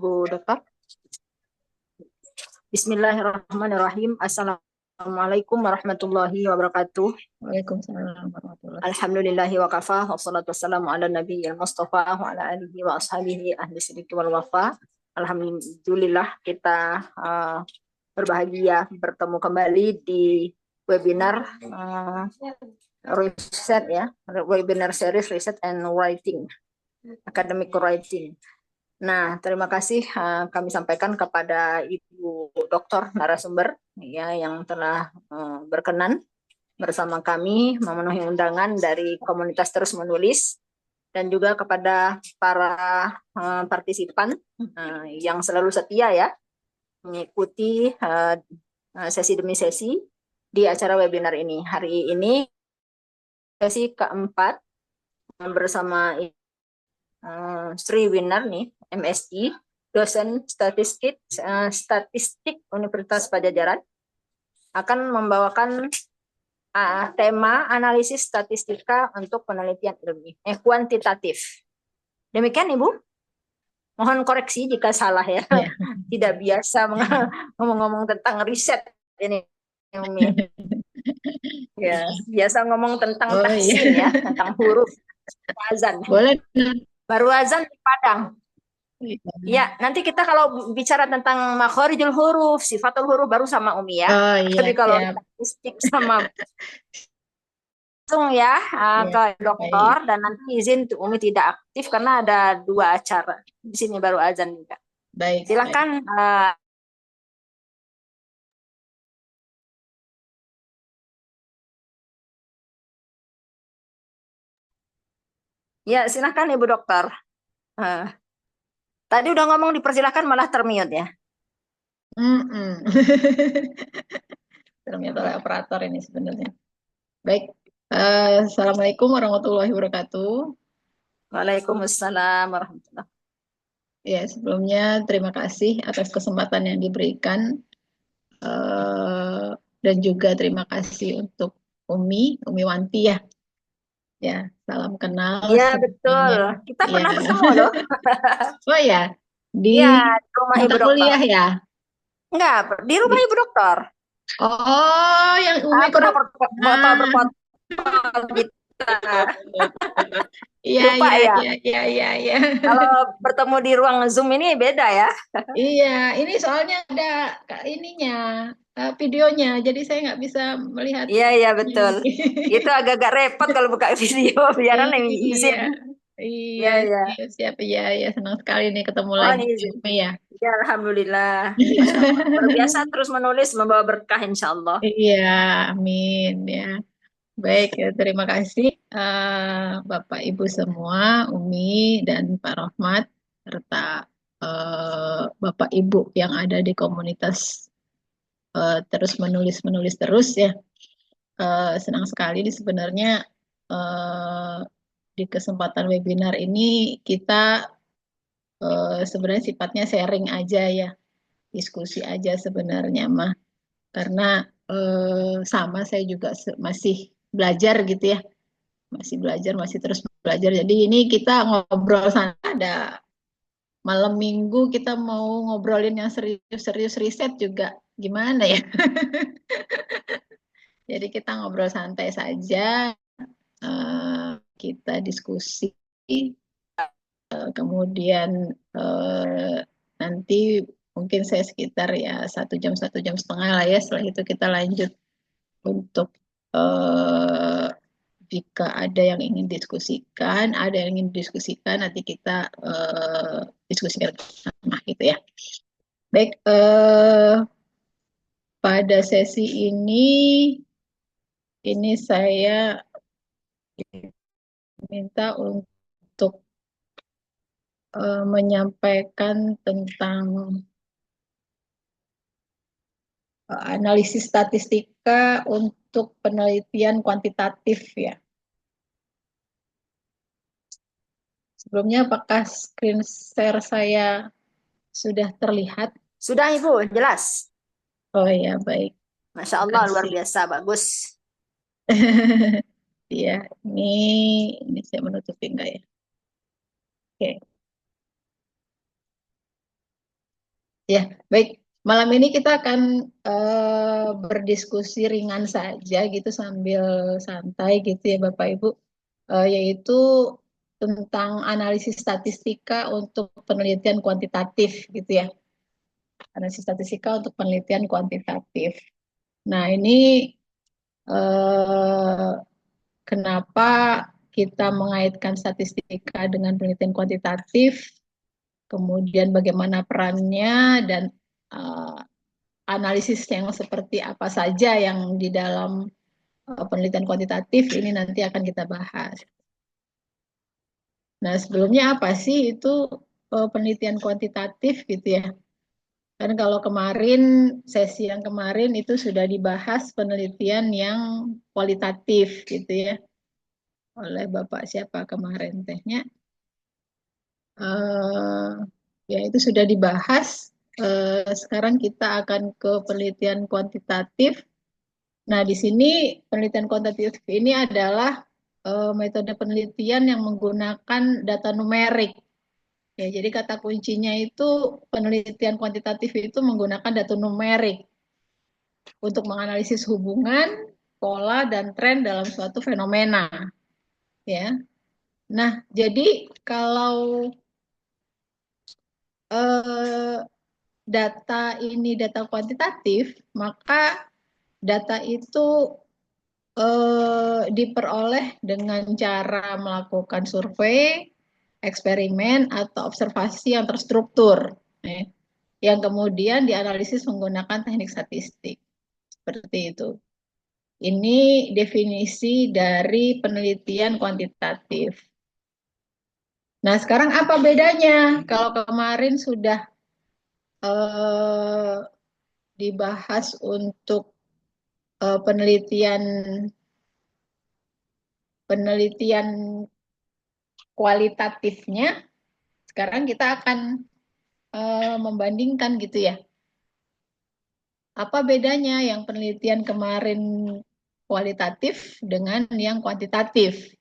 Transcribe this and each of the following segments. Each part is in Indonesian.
Ibu Dokter. Bismillahirrahmanirrahim. Assalamualaikum warahmatullahi wabarakatuh. Waalaikumsalam warahmatullahi wabarakatuh. Alhamdulillahi wa kafah. Wassalatu wassalamu ala nabiyil mustafa wa ala alihi wa ashabihi ahli sidiki wal wafa. Alhamdulillah kita berbahagia bertemu kembali di webinar riset ya, webinar series Research and Writing, Academic Writing. Nah, terima kasih kami sampaikan kepada Ibu Doktor narasumber ya yang telah berkenan bersama kami memenuhi undangan dari komunitas Terus Menulis, dan juga kepada para partisipan yang selalu setia ya mengikuti sesi demi sesi di acara webinar ini. Hari ini sesi keempat bersama Sri Winner nih, MSI, dosen statistik Universitas Padjadjaran, akan membawakan tema analisis statistika untuk penelitian ilmiah kuantitatif. Demikian Ibu. Mohon koreksi jika salah ya. Ya. Tidak biasa ngomong-ngomong tentang riset ini. Ya, biasa ngomong tentang tahsin ya, tentang huruf azan. Boleh. Baru azan di Padang. Ya, nanti kita kalau bicara tentang makhorijul huruf, sifatul huruf baru sama Umi ya. Oh, iya, tapi kalau statistik sama langsung ya ke dokter, dan nanti izin Umi tidak aktif karena ada 2 acara di sini baru azan juga. Baik. Silakan. Ya, silakan Ibu Dokter. Tadi udah ngomong dipersilakan malah termute ya. Termute oleh operator ini sebenarnya. Baik. Assalamualaikum warahmatullahi wabarakatuh. Waalaikumsalam warahmatullahi. Ya, sebelumnya terima kasih atas kesempatan yang diberikan, dan juga terima kasih untuk Umi Wanti ya. Ya, salam kenal. Iya betul. Kita pernah bertemu loh. Oh ya, di rumah Ibu Dokter. Kuliah ya? Enggak, di rumah Ibu Dokter. Oh, yang Umi pernah berfoto kita. Iya. Kalau bertemu di ruang Zoom ini beda ya. Iya, ini soalnya ada ininya, videonya, jadi saya nggak bisa melihat. Iya betul. Itu agak-agak repot kalau buka video, biaran yang izin. Iya, siap. Iya, senang sekali nih ketemu lagi Umi ya. Ya, alhamdulillah. Luar biasa terus menulis membawa berkah insya Allah. Iya, amin ya. Baik, ya, terima kasih Bapak Ibu semua, Umi dan Pak Rohmat, serta Bapak Ibu yang ada di komunitas Terus Menulis terus ya. Senang sekali sebenarnya di kesempatan webinar ini kita sebenarnya sifatnya sharing aja ya, diskusi aja sebenarnya mah, karena sama saya juga masih belajar gitu ya, masih terus belajar. Jadi ini kita ngobrol sana, ada malam minggu kita mau ngobrolin yang serius riset juga gimana ya. Jadi kita ngobrol santai saja, kita diskusi, kemudian nanti mungkin saya sekitar ya 1 jam 1 jam setengah lah ya. Setelah itu kita lanjut untuk jika ada yang ingin diskusikan, nanti kita diskusikan bersama gitu ya. Baik, pada sesi ini saya minta untuk menyampaikan tentang analisis statistika untuk penelitian kuantitatif ya. Sebelumnya apakah screen share saya sudah terlihat? Sudah Ibu, jelas. Oh ya, baik. Masya Allah, luar biasa, bagus. Iya, ini saya menutupi enggak ya? Oke. Ya, baik. Malam ini kita akan berdiskusi ringan saja gitu sambil santai gitu ya Bapak Ibu. Yaitu tentang analisis statistika untuk penelitian kuantitatif gitu ya. Analisis statistika untuk penelitian kuantitatif. Nah, ini eh, kenapa kita mengaitkan statistika dengan penelitian kuantitatif, kemudian bagaimana perannya dan eh, analisis yang seperti apa saja yang di dalam penelitian kuantitatif ini nanti akan kita bahas. Nah, sebelumnya apa sih itu penelitian kuantitatif gitu ya? Kan kalau kemarin, sesi yang kemarin itu sudah dibahas penelitian yang kualitatif gitu ya, oleh Bapak siapa kemarin tehnya. Eh, ya itu sudah dibahas. Sekarang kita akan ke penelitian kuantitatif. Nah, di sini penelitian kuantitatif ini adalah metode penelitian yang menggunakan data numerik. Ya, jadi kata kuncinya itu penelitian kuantitatif itu menggunakan data numerik untuk menganalisis hubungan, pola, dan tren dalam suatu fenomena. Ya, nah jadi kalau eh, data ini data kuantitatif, maka data itu diperoleh dengan cara melakukan survei, eksperimen, atau observasi yang terstruktur, ya, yang kemudian dianalisis menggunakan teknik statistik. Seperti itu. Ini definisi dari penelitian kuantitatif. Nah, sekarang apa bedanya? Kalau kemarin sudah eh, dibahas untuk penelitian penelitian kualitatifnya, sekarang kita akan membandingkan gitu ya. Apa bedanya yang penelitian kemarin kualitatif dengan yang kuantitatif?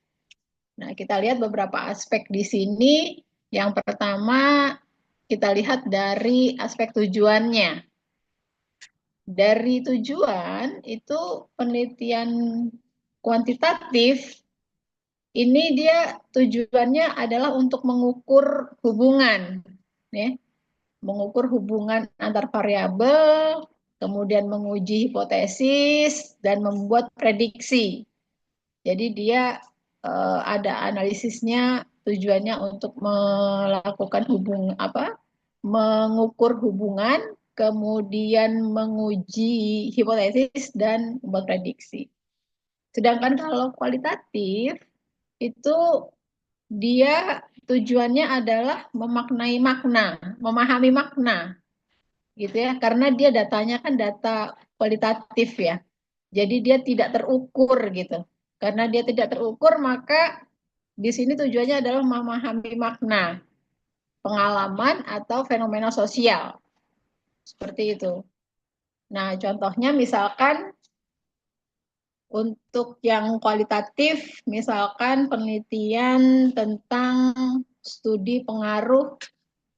Nah, kita lihat beberapa aspek di sini. Yang pertama, kita lihat dari aspek tujuannya. Dari tujuan itu penelitian kuantitatif ini dia tujuannya adalah untuk mengukur hubungan, ya, mengukur hubungan antar variabel, kemudian menguji hipotesis dan membuat prediksi. Jadi dia ada analisisnya, tujuannya untuk melakukan mengukur hubungan, kemudian menguji hipotesis dan membuat prediksi. Sedangkan kalau kualitatif itu dia tujuannya adalah memaknai makna, memahami makna, gitu ya, karena dia datanya kan data kualitatif ya. Jadi dia tidak terukur gitu. Karena dia tidak terukur, maka di sini tujuannya adalah memahami makna, pengalaman atau fenomena sosial. Seperti itu. Nah, contohnya misalkan untuk yang kualitatif, misalkan penelitian tentang studi pengaruh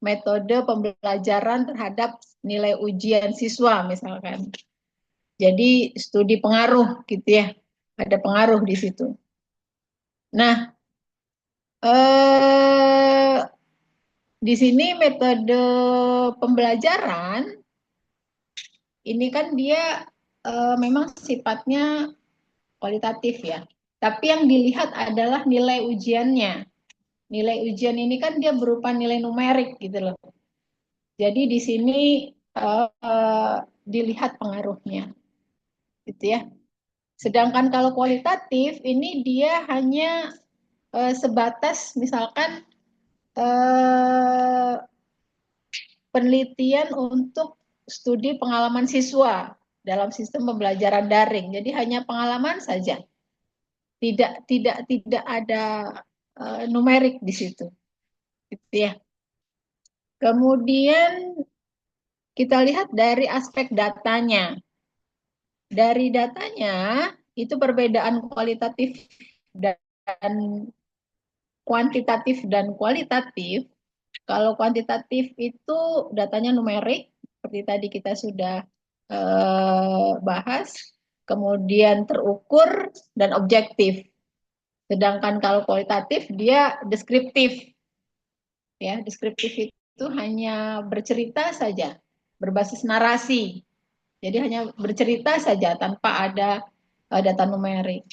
metode pembelajaran terhadap nilai ujian siswa misalkan. Jadi studi pengaruh gitu ya, ada pengaruh di situ. Nah, eh, di sini metode pembelajaran ini kan dia memang sifatnya kualitatif ya. Tapi yang dilihat adalah nilai ujiannya. Nilai ujian ini kan dia berupa nilai numerik gitu loh. Jadi di sini dilihat pengaruhnya, gitu ya. Sedangkan kalau kualitatif ini dia hanya sebatas misalkan eh, penelitian untuk studi pengalaman siswa dalam sistem pembelajaran daring. Jadi hanya pengalaman saja, tidak ada numerik di situ, gitu ya. Kemudian kita lihat dari aspek datanya. Dari datanya itu perbedaan kualitatif dan kuantitatif dan kualitatif. Kalau kuantitatif itu datanya numerik, seperti tadi kita sudah bahas, kemudian terukur dan objektif. Sedangkan kalau kualitatif dia deskriptif. Ya, deskriptif itu hanya bercerita saja, berbasis narasi. Jadi hanya bercerita saja tanpa ada data numerik.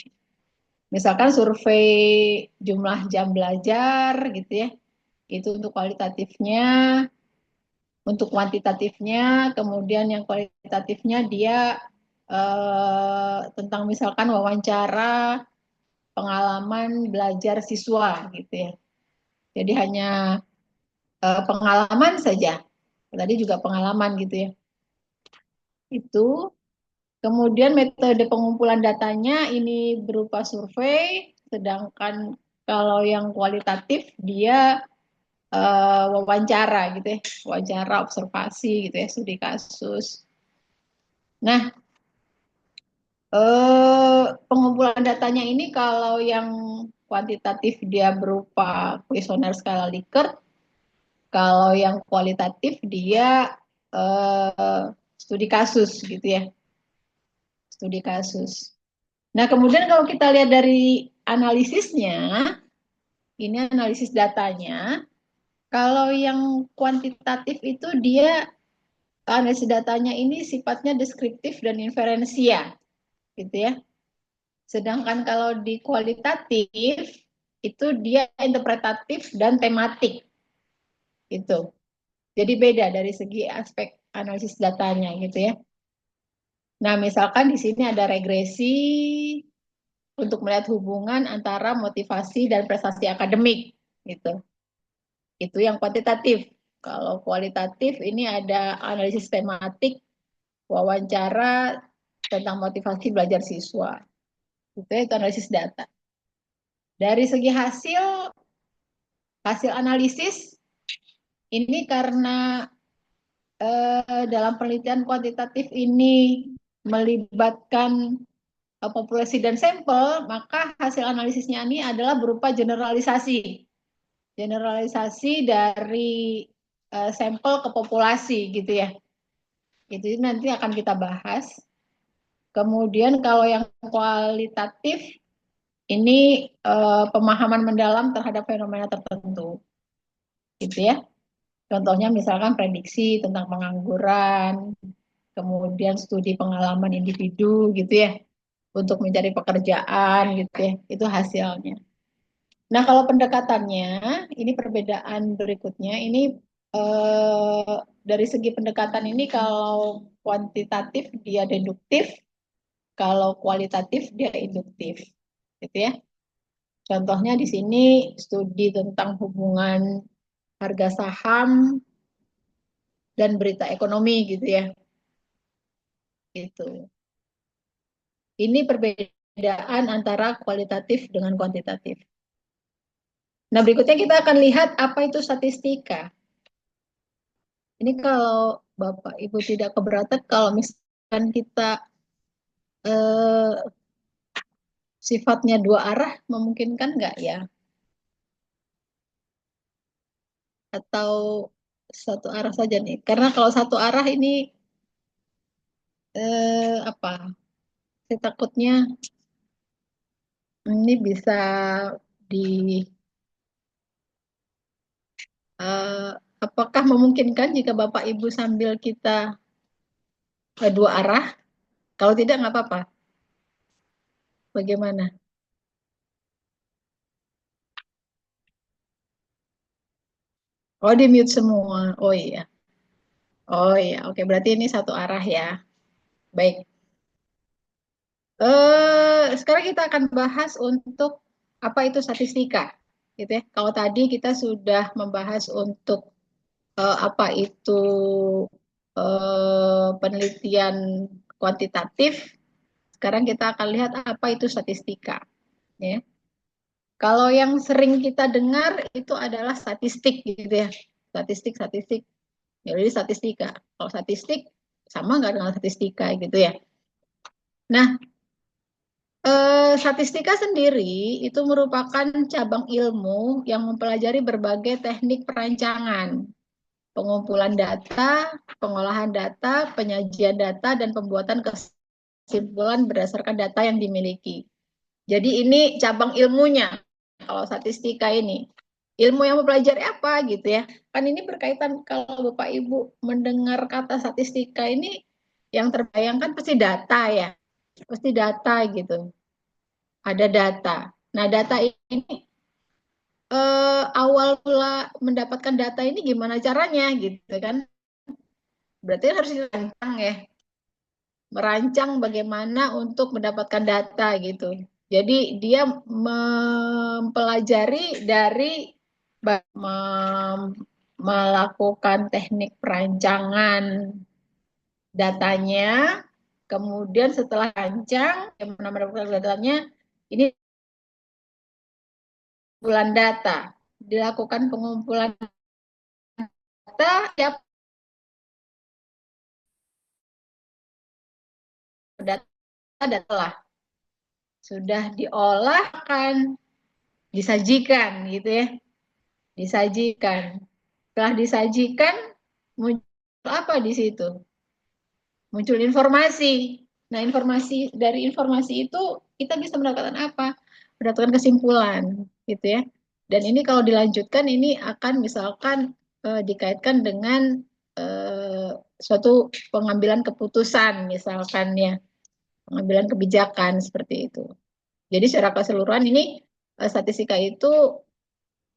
Misalkan survei jumlah jam belajar gitu ya. Itu untuk kualitatifnya, untuk kuantitatifnya, kemudian yang kualitatifnya dia tentang misalkan wawancara pengalaman belajar siswa gitu ya. Jadi hanya pengalaman saja. Tadi juga pengalaman gitu ya. Itu. Kemudian metode pengumpulan datanya ini berupa survei, sedangkan kalau yang kualitatif dia wawancara gitu ya, wawancara observasi gitu ya, studi kasus. Nah, pengumpulan datanya ini kalau yang kuantitatif dia berupa kuesioner skala Likert, kalau yang kualitatif dia studi kasus gitu ya, studi kasus. Nah, kemudian kalau kita lihat dari analisisnya, ini analisis datanya, kalau yang kuantitatif itu dia analisis datanya ini sifatnya deskriptif dan inferensia, gitu ya. Sedangkan kalau di kualitatif itu dia interpretatif dan tematik, gitu. Jadi beda dari segi aspek analisis datanya, gitu ya. Nah, misalkan di sini ada regresi untuk melihat hubungan antara motivasi dan prestasi akademik, gitu. Itu yang kuantitatif. Kalau kualitatif ini ada analisis tematik, wawancara tentang motivasi belajar siswa. Itu analisis data. Dari segi hasil analisis ini karena dalam penelitian kuantitatif ini melibatkan populasi dan sampel, maka hasil analisisnya ini adalah berupa generalisasi. Generalisasi dari sampel ke populasi gitu ya. Itu nanti akan kita bahas. Kemudian kalau yang kualitatif ini pemahaman mendalam terhadap fenomena tertentu. Gitu ya. Contohnya misalkan prediksi tentang pengangguran, kemudian studi pengalaman individu gitu ya, untuk mencari pekerjaan gitu ya, itu hasilnya. Nah, kalau pendekatannya, ini perbedaan berikutnya, ini dari segi pendekatan ini kalau kuantitatif dia deduktif, kalau kualitatif dia induktif, gitu ya. Contohnya di sini studi tentang hubungan harga saham dan berita ekonomi gitu ya. Itu. Ini perbedaan antara kualitatif dengan kuantitatif. Nah, berikutnya kita akan lihat apa itu statistika. Ini kalau Bapak Ibu tidak keberatan kalau misalkan kita sifatnya dua arah, memungkinkan nggak ya? Atau satu arah saja nih? Karena kalau satu arah ini apa? Saya takutnya ini bisa di uh, apakah memungkinkan jika Bapak Ibu sambil kita dua arah? Kalau tidak nggak apa-apa. Bagaimana? Oh, di mute semua. Oh iya. Oh iya. Oke, berarti ini satu arah ya. Baik. Sekarang kita akan bahas untuk apa itu statistika, gitu ya. Kalau tadi kita sudah membahas untuk apa itu penelitian kuantitatif, sekarang kita akan lihat apa itu statistika, ya. Kalau yang sering kita dengar itu adalah statistik, gitu ya. Statistik. Jadi statistika. Kalau statistik sama nggak dengan statistika, gitu ya. Nah, statistika sendiri itu merupakan cabang ilmu yang mempelajari berbagai teknik perancangan, pengumpulan data, pengolahan data, penyajian data, dan pembuatan kesimpulan berdasarkan data yang dimiliki. Jadi ini cabang ilmunya kalau statistika ini. Ilmu yang mempelajari apa gitu ya. Kan ini berkaitan kalau Bapak Ibu mendengar kata statistika ini yang terbayangkan pasti data ya. Pasti data gitu. Ada data. Nah, data ini awal mula mendapatkan data ini gimana caranya gitu kan. Berarti harus dirancang ya. Merancang bagaimana untuk mendapatkan data gitu. Jadi dia mempelajari dari melakukan teknik perancangan datanya, kemudian setelah rancang, bagaimana mendapatkan datanya, ini pengumpulan data. Dilakukan pengumpulan data, ya data telah sudah diolah akan disajikan gitu ya. Disajikan. Setelah disajikan, muncul apa di situ? Muncul informasi. Nah, dari informasi itu kita bisa mendapatkan apa? Mendapatkan kesimpulan, gitu ya. Dan ini kalau dilanjutkan, ini akan misalkan dikaitkan dengan suatu pengambilan keputusan, misalkan ya, pengambilan kebijakan seperti itu. Jadi secara keseluruhan ini statistika itu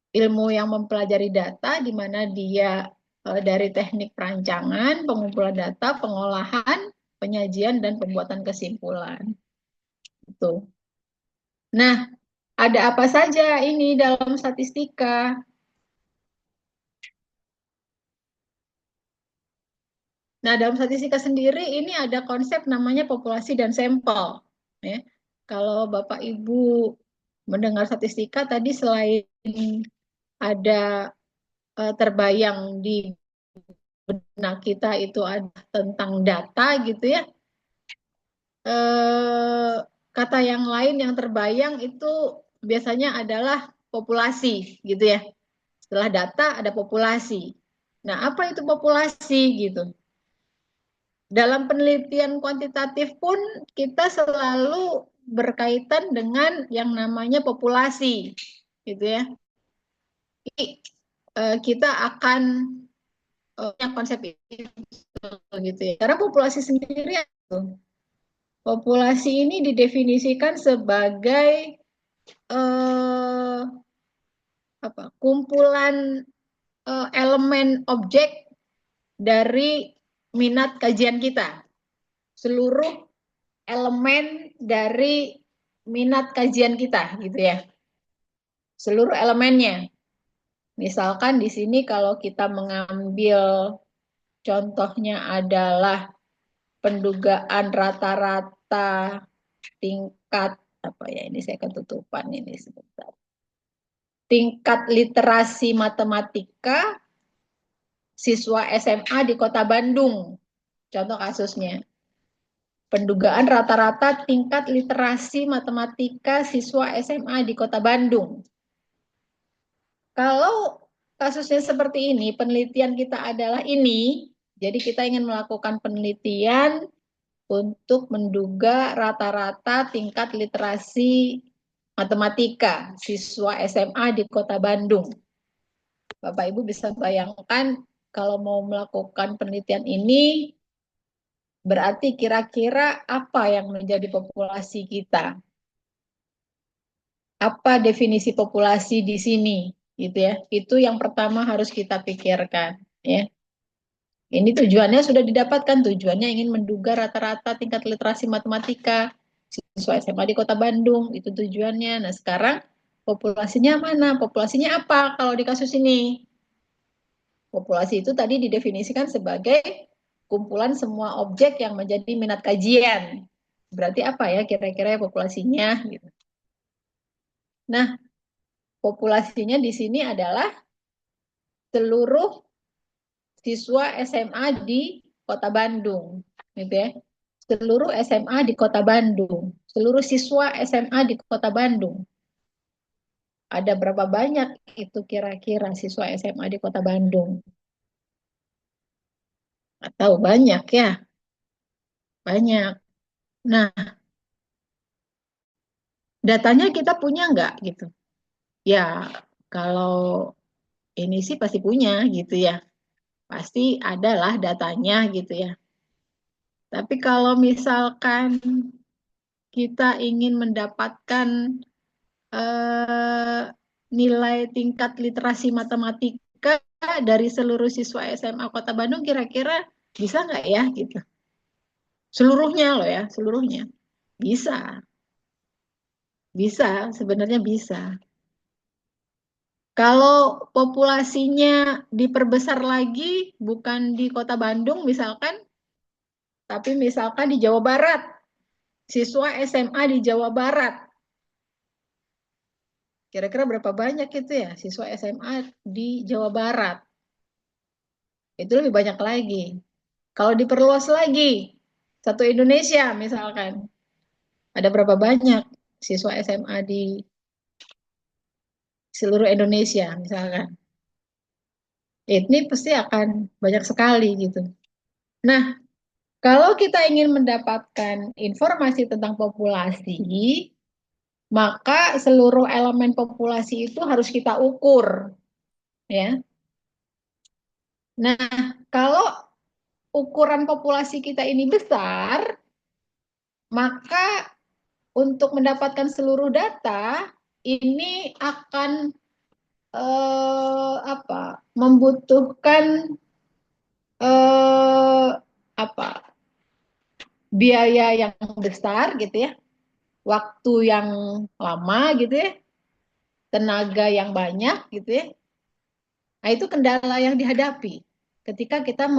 ilmu yang mempelajari data di mana dia dari teknik perancangan, pengumpulan data, pengolahan, penyajian dan pembuatan kesimpulan. Itu. Nah, ada apa saja ini dalam statistika? Nah, dalam statistika sendiri ini ada konsep namanya populasi dan sampel. Ya. Kalau Bapak Ibu mendengar statistika tadi selain ada terbayang di benak kita itu ada tentang data gitu ya. Kata yang lain yang terbayang itu biasanya adalah populasi gitu ya. Setelah data ada populasi. Nah, apa itu populasi gitu? Dalam penelitian kuantitatif pun kita selalu berkaitan dengan yang namanya populasi gitu ya. Jadi, kita akan konsep itu gitu ya. Karena populasi sendiri populasi ini didefinisikan sebagai eh, kumpulan elemen objek dari minat kajian kita. Seluruh elemen dari minat kajian kita gitu ya. Seluruh elemennya. Misalkan di sini kalau kita mengambil contohnya adalah pendugaan rata-rata tingkat apa ya, ini saya ketutupan ini sebentar. Tingkat literasi matematika siswa SMA di Kota Bandung. Contoh kasusnya. Pendugaan rata-rata tingkat literasi matematika siswa SMA di Kota Bandung. Kalau kasusnya seperti ini, penelitian kita adalah ini, jadi kita ingin melakukan penelitian untuk menduga rata-rata tingkat literasi matematika siswa SMA di Kota Bandung. Bapak Ibu bisa bayangkan kalau mau melakukan penelitian ini, berarti kira-kira apa yang menjadi populasi kita? Apa definisi populasi di sini? Gitu ya. Itu yang pertama harus kita pikirkan. Ya. Ini tujuannya sudah didapatkan. Tujuannya ingin menduga rata-rata tingkat literasi matematika siswa SMA di Kota Bandung. Itu tujuannya. Nah sekarang populasinya mana? Populasinya apa kalau di kasus ini? Populasi itu tadi didefinisikan sebagai kumpulan semua objek yang menjadi minat kajian. Berarti apa ya kira-kira populasinya? Gitu. Nah, populasinya di sini adalah seluruh siswa SMA di Kota Bandung, gitu ya. Seluruh SMA di Kota Bandung, seluruh siswa SMA di Kota Bandung. Ada berapa banyak itu kira-kira siswa SMA di Kota Bandung? Tahu banyak ya, banyak. Nah, datanya kita punya nggak gitu? Ya, kalau ini sih pasti punya gitu ya. Pasti adalah datanya gitu ya. Tapi kalau misalkan kita ingin mendapatkan eh, nilai tingkat literasi matematika dari seluruh siswa SMA Kota Bandung, kira-kira bisa nggak ya gitu? Seluruhnya loh ya, seluruhnya. Bisa, bisa, sebenarnya bisa. Kalau populasinya diperbesar lagi, bukan di Kota Bandung misalkan, tapi misalkan di Jawa Barat, siswa SMA di Jawa Barat, kira-kira berapa banyak itu ya siswa SMA di Jawa Barat? Itu lebih banyak lagi. Kalau diperluas lagi, satu Indonesia misalkan, ada berapa banyak siswa SMA di seluruh Indonesia misalkan. Ini pasti akan banyak sekali gitu. Nah, kalau kita ingin mendapatkan informasi tentang populasi, maka seluruh elemen populasi itu harus kita ukur, ya. Nah, kalau ukuran populasi kita ini besar, maka untuk mendapatkan seluruh data ini akan membutuhkan eh, apa biaya yang besar gitu ya, waktu yang lama gitu ya, tenaga yang banyak gitu ya. Nah, itu kendala yang dihadapi ketika kita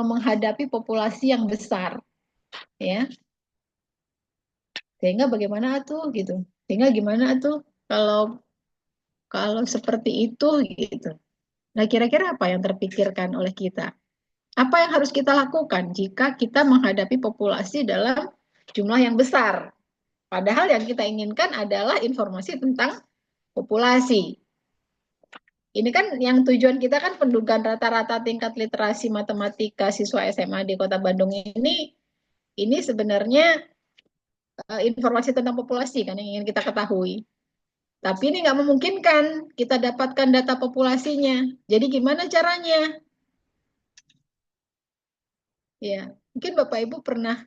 menghadapi populasi yang besar ya. Sehingga bagaimana tuh gitu. Sehingga gimana tuh kalau kalau seperti itu gitu. Nah, kira-kira apa yang terpikirkan oleh kita? Apa yang harus kita lakukan jika kita menghadapi populasi dalam jumlah yang besar? Padahal yang kita inginkan adalah informasi tentang populasi. Ini kan yang tujuan kita kan pendugaan rata-rata tingkat literasi matematika siswa SMA di Kota Bandung ini sebenarnya informasi tentang populasi kan yang ingin kita ketahui. Tapi ini nggak memungkinkan kita dapatkan data populasinya. Jadi gimana caranya? Ya, mungkin Bapak Ibu pernah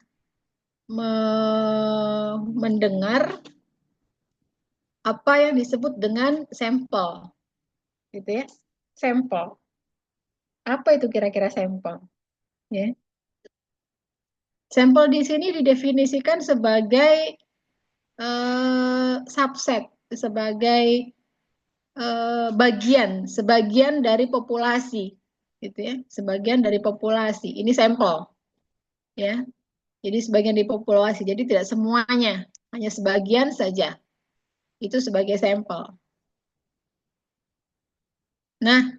mendengar apa yang disebut dengan sampel, gitu ya. Sampel. Apa itu kira-kira sampel? Ya. Sampel di sini didefinisikan sebagai subset, sebagai sebagian dari populasi, gitu ya. Sebagian dari populasi. Ini sampel, ya. Jadi sebagian dari populasi. Jadi tidak semuanya, hanya sebagian saja. Itu sebagai sampel. Nah,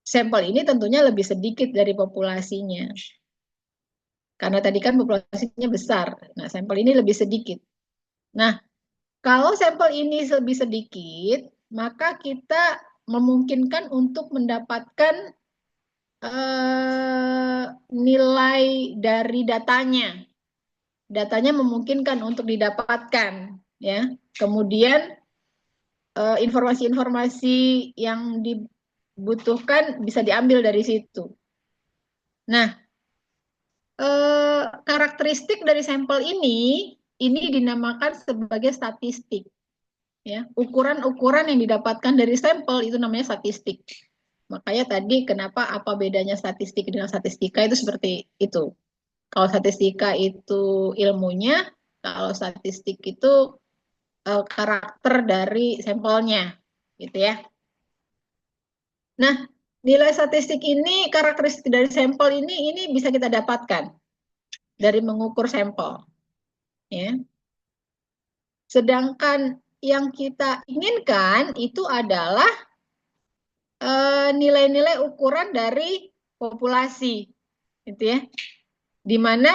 sampel ini tentunya lebih sedikit dari populasinya. Karena tadi kan populasinya besar. Nah, sampel ini lebih sedikit. Nah, kalau sampel ini lebih sedikit, maka kita memungkinkan untuk mendapatkan nilai dari datanya. Datanya memungkinkan untuk didapatkan, ya. Kemudian informasi-informasi yang dibutuhkan bisa diambil dari situ. Nah, karakteristik dari sampel ini dinamakan sebagai statistik. Ya, ukuran-ukuran yang didapatkan dari sampel itu namanya statistik. Makanya tadi kenapa apa bedanya statistik dengan statistika itu seperti itu. Kalau statistika itu ilmunya, kalau statistik itu karakter dari sampelnya, gitu ya. Nah, nilai statistik ini, karakteristik dari sampel ini bisa kita dapatkan dari mengukur sampel, ya. Sedangkan yang kita inginkan itu adalah nilai-nilai ukuran dari populasi, gitu ya. Di mana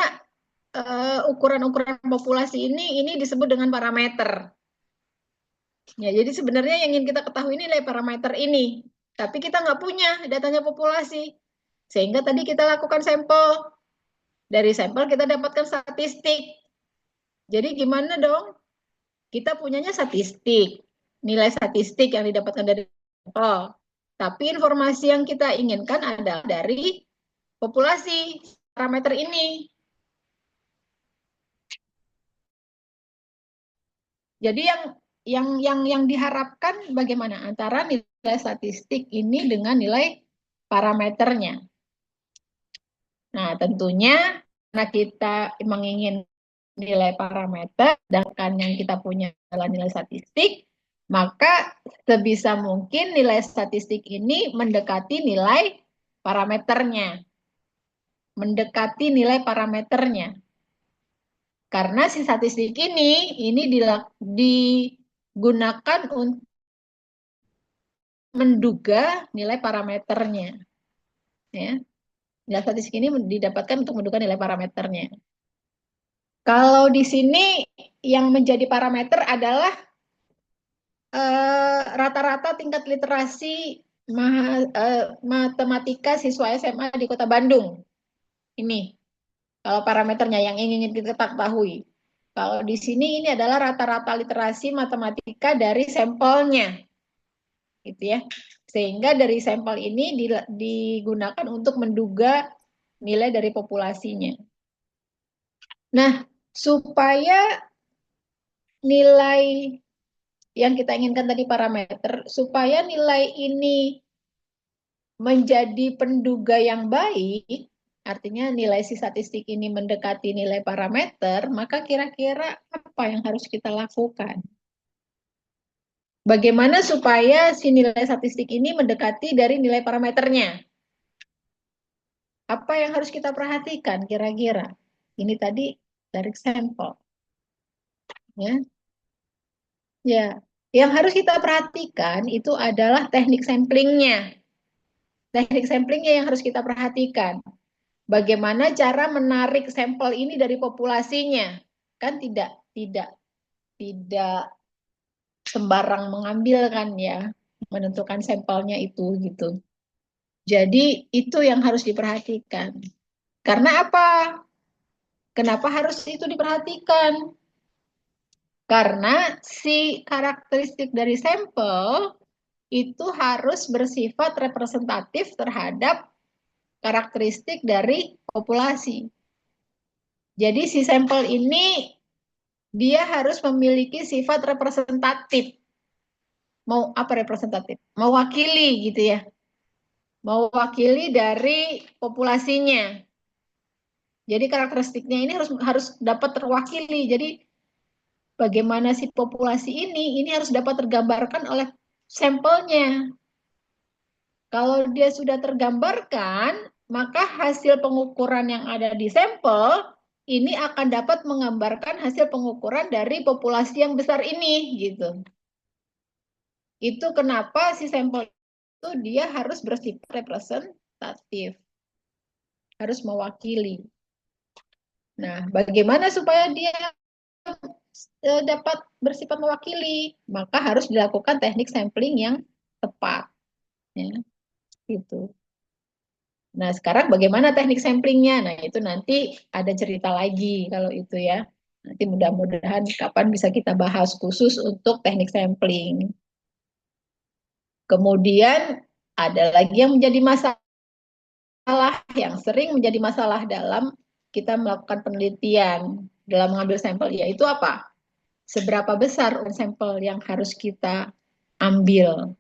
ukuran-ukuran populasi ini disebut dengan parameter. Ya, jadi sebenarnya yang ingin kita ketahui nilai parameter ini, tapi kita nggak punya datanya populasi. Sehingga tadi kita lakukan sampel. Dari sampel kita dapatkan statistik. Jadi gimana dong? Kita punyanya statistik. Nilai statistik yang didapatkan dari sampel. Tapi informasi yang kita inginkan adalah dari populasi parameter ini. Jadi yang diharapkan bagaimana antara nilai statistik ini dengan nilai parameternya. Nah, tentunya karena kita menginginkan nilai parameter, sedangkan yang kita punya adalah nilai statistik, maka sebisa mungkin nilai statistik ini mendekati nilai parameternya. Mendekati nilai parameternya. Karena si statistik ini digunakan untuk menduga nilai parameternya. Ya. Nilai statistik ini didapatkan untuk menduga nilai parameternya. Kalau di sini yang menjadi parameter adalah rata-rata tingkat literasi matematika siswa SMA di Kota Bandung. Ini kalau parameternya yang ingin kita ketahui. Kalau di sini ini adalah rata-rata literasi matematika dari sampelnya. Gitu ya. Sehingga dari sampel ini digunakan untuk menduga nilai dari populasinya. Nah, supaya nilai yang kita inginkan tadi parameter, supaya nilai ini menjadi penduga yang baik, artinya nilai si statistik ini mendekati nilai parameter, maka kira-kira apa yang harus kita lakukan? Bagaimana supaya si nilai statistik ini mendekati dari nilai parameternya? Apa yang harus kita perhatikan kira-kira? Ini tadi dari sampel. Ya. Ya, yang harus kita perhatikan itu adalah teknik samplingnya. Teknik samplingnya yang harus kita perhatikan. Bagaimana cara menarik sampel ini dari populasinya? Kan tidak sembarang mengambil kan ya, menentukan sampelnya itu gitu. Jadi itu yang harus diperhatikan. Karena apa? Kenapa harus itu diperhatikan? Karena si karakteristik dari sampel itu harus bersifat representatif terhadap karakteristik dari populasi. Jadi si sampel ini dia harus memiliki sifat representatif. Mau apa representatif? Mewakili gitu ya. Mewakili dari populasinya. Jadi karakteristiknya ini harus dapat terwakili. Jadi bagaimana si populasi ini harus dapat tergambarkan oleh sampelnya. Kalau dia sudah tergambarkan, maka hasil pengukuran yang ada di sampel ini akan dapat menggambarkan hasil pengukuran dari populasi yang besar ini gitu. Itu kenapa si sampel itu dia harus bersifat representatif. Harus mewakili. Nah, bagaimana supaya dia dapat bersifat mewakili? Maka harus dilakukan teknik sampling yang tepat. Ya, gitu. Nah, sekarang bagaimana teknik samplingnya? Nah, itu nanti ada cerita lagi kalau itu ya. Nanti mudah-mudahan kapan bisa kita bahas khusus untuk teknik sampling. Kemudian ada lagi yang menjadi masalah, yang sering menjadi masalah dalam kita melakukan penelitian, dalam mengambil sampel, yaitu apa? Seberapa besar sampel yang harus kita ambil?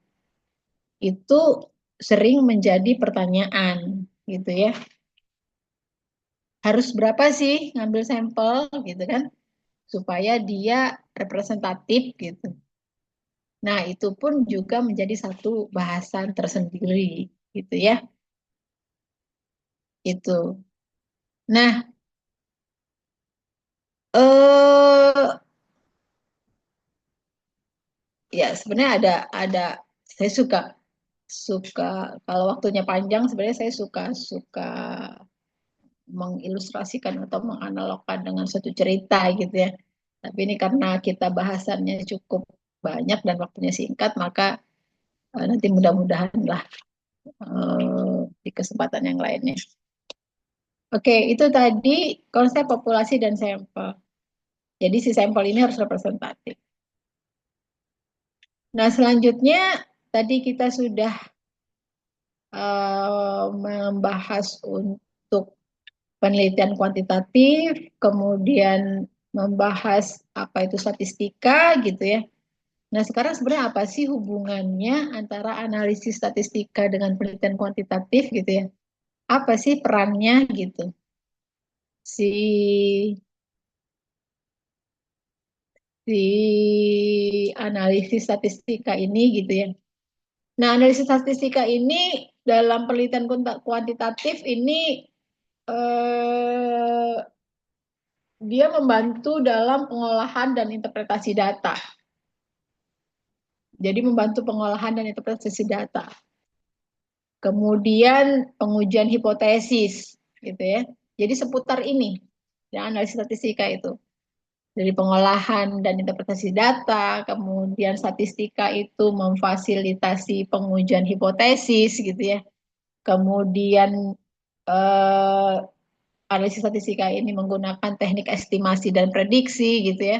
Itu sering menjadi pertanyaan, gitu ya. Harus berapa sih ngambil sampel gitu kan supaya dia representatif gitu. Nah, itu pun juga menjadi satu bahasan tersendiri gitu ya. Itu. Nah, eh ya sebenarnya ada saya suka suka kalau waktunya panjang sebenarnya saya suka suka mengilustrasikan atau menganalogkan dengan suatu cerita gitu ya. Tapi ini karena kita bahasannya cukup banyak dan waktunya singkat, maka nanti mudah-mudahan lah di kesempatan yang lainnya. Oke, itu tadi konsep populasi dan sampel. Jadi si sampel ini harus representatif. Nah, selanjutnya tadi kita sudah membahas untuk penelitian kuantitatif, kemudian membahas apa itu statistika gitu ya. Nah, sekarang sebenarnya apa sih hubungannya antara analisis statistika dengan penelitian kuantitatif gitu ya? Apa sih perannya gitu? Si si analisis statistika ini gitu ya. Nah, analisis statistika ini dalam penelitian kuantitatif ini eh, dia membantu dalam pengolahan dan interpretasi data. Jadi membantu pengolahan dan interpretasi data. Kemudian pengujian hipotesis gitu ya. Jadi seputar ini ya, analisis statistika itu. Dari pengolahan dan interpretasi data, kemudian statistika itu memfasilitasi pengujian hipotesis gitu ya. Kemudian eh, analisis statistika ini menggunakan teknik estimasi dan prediksi gitu ya.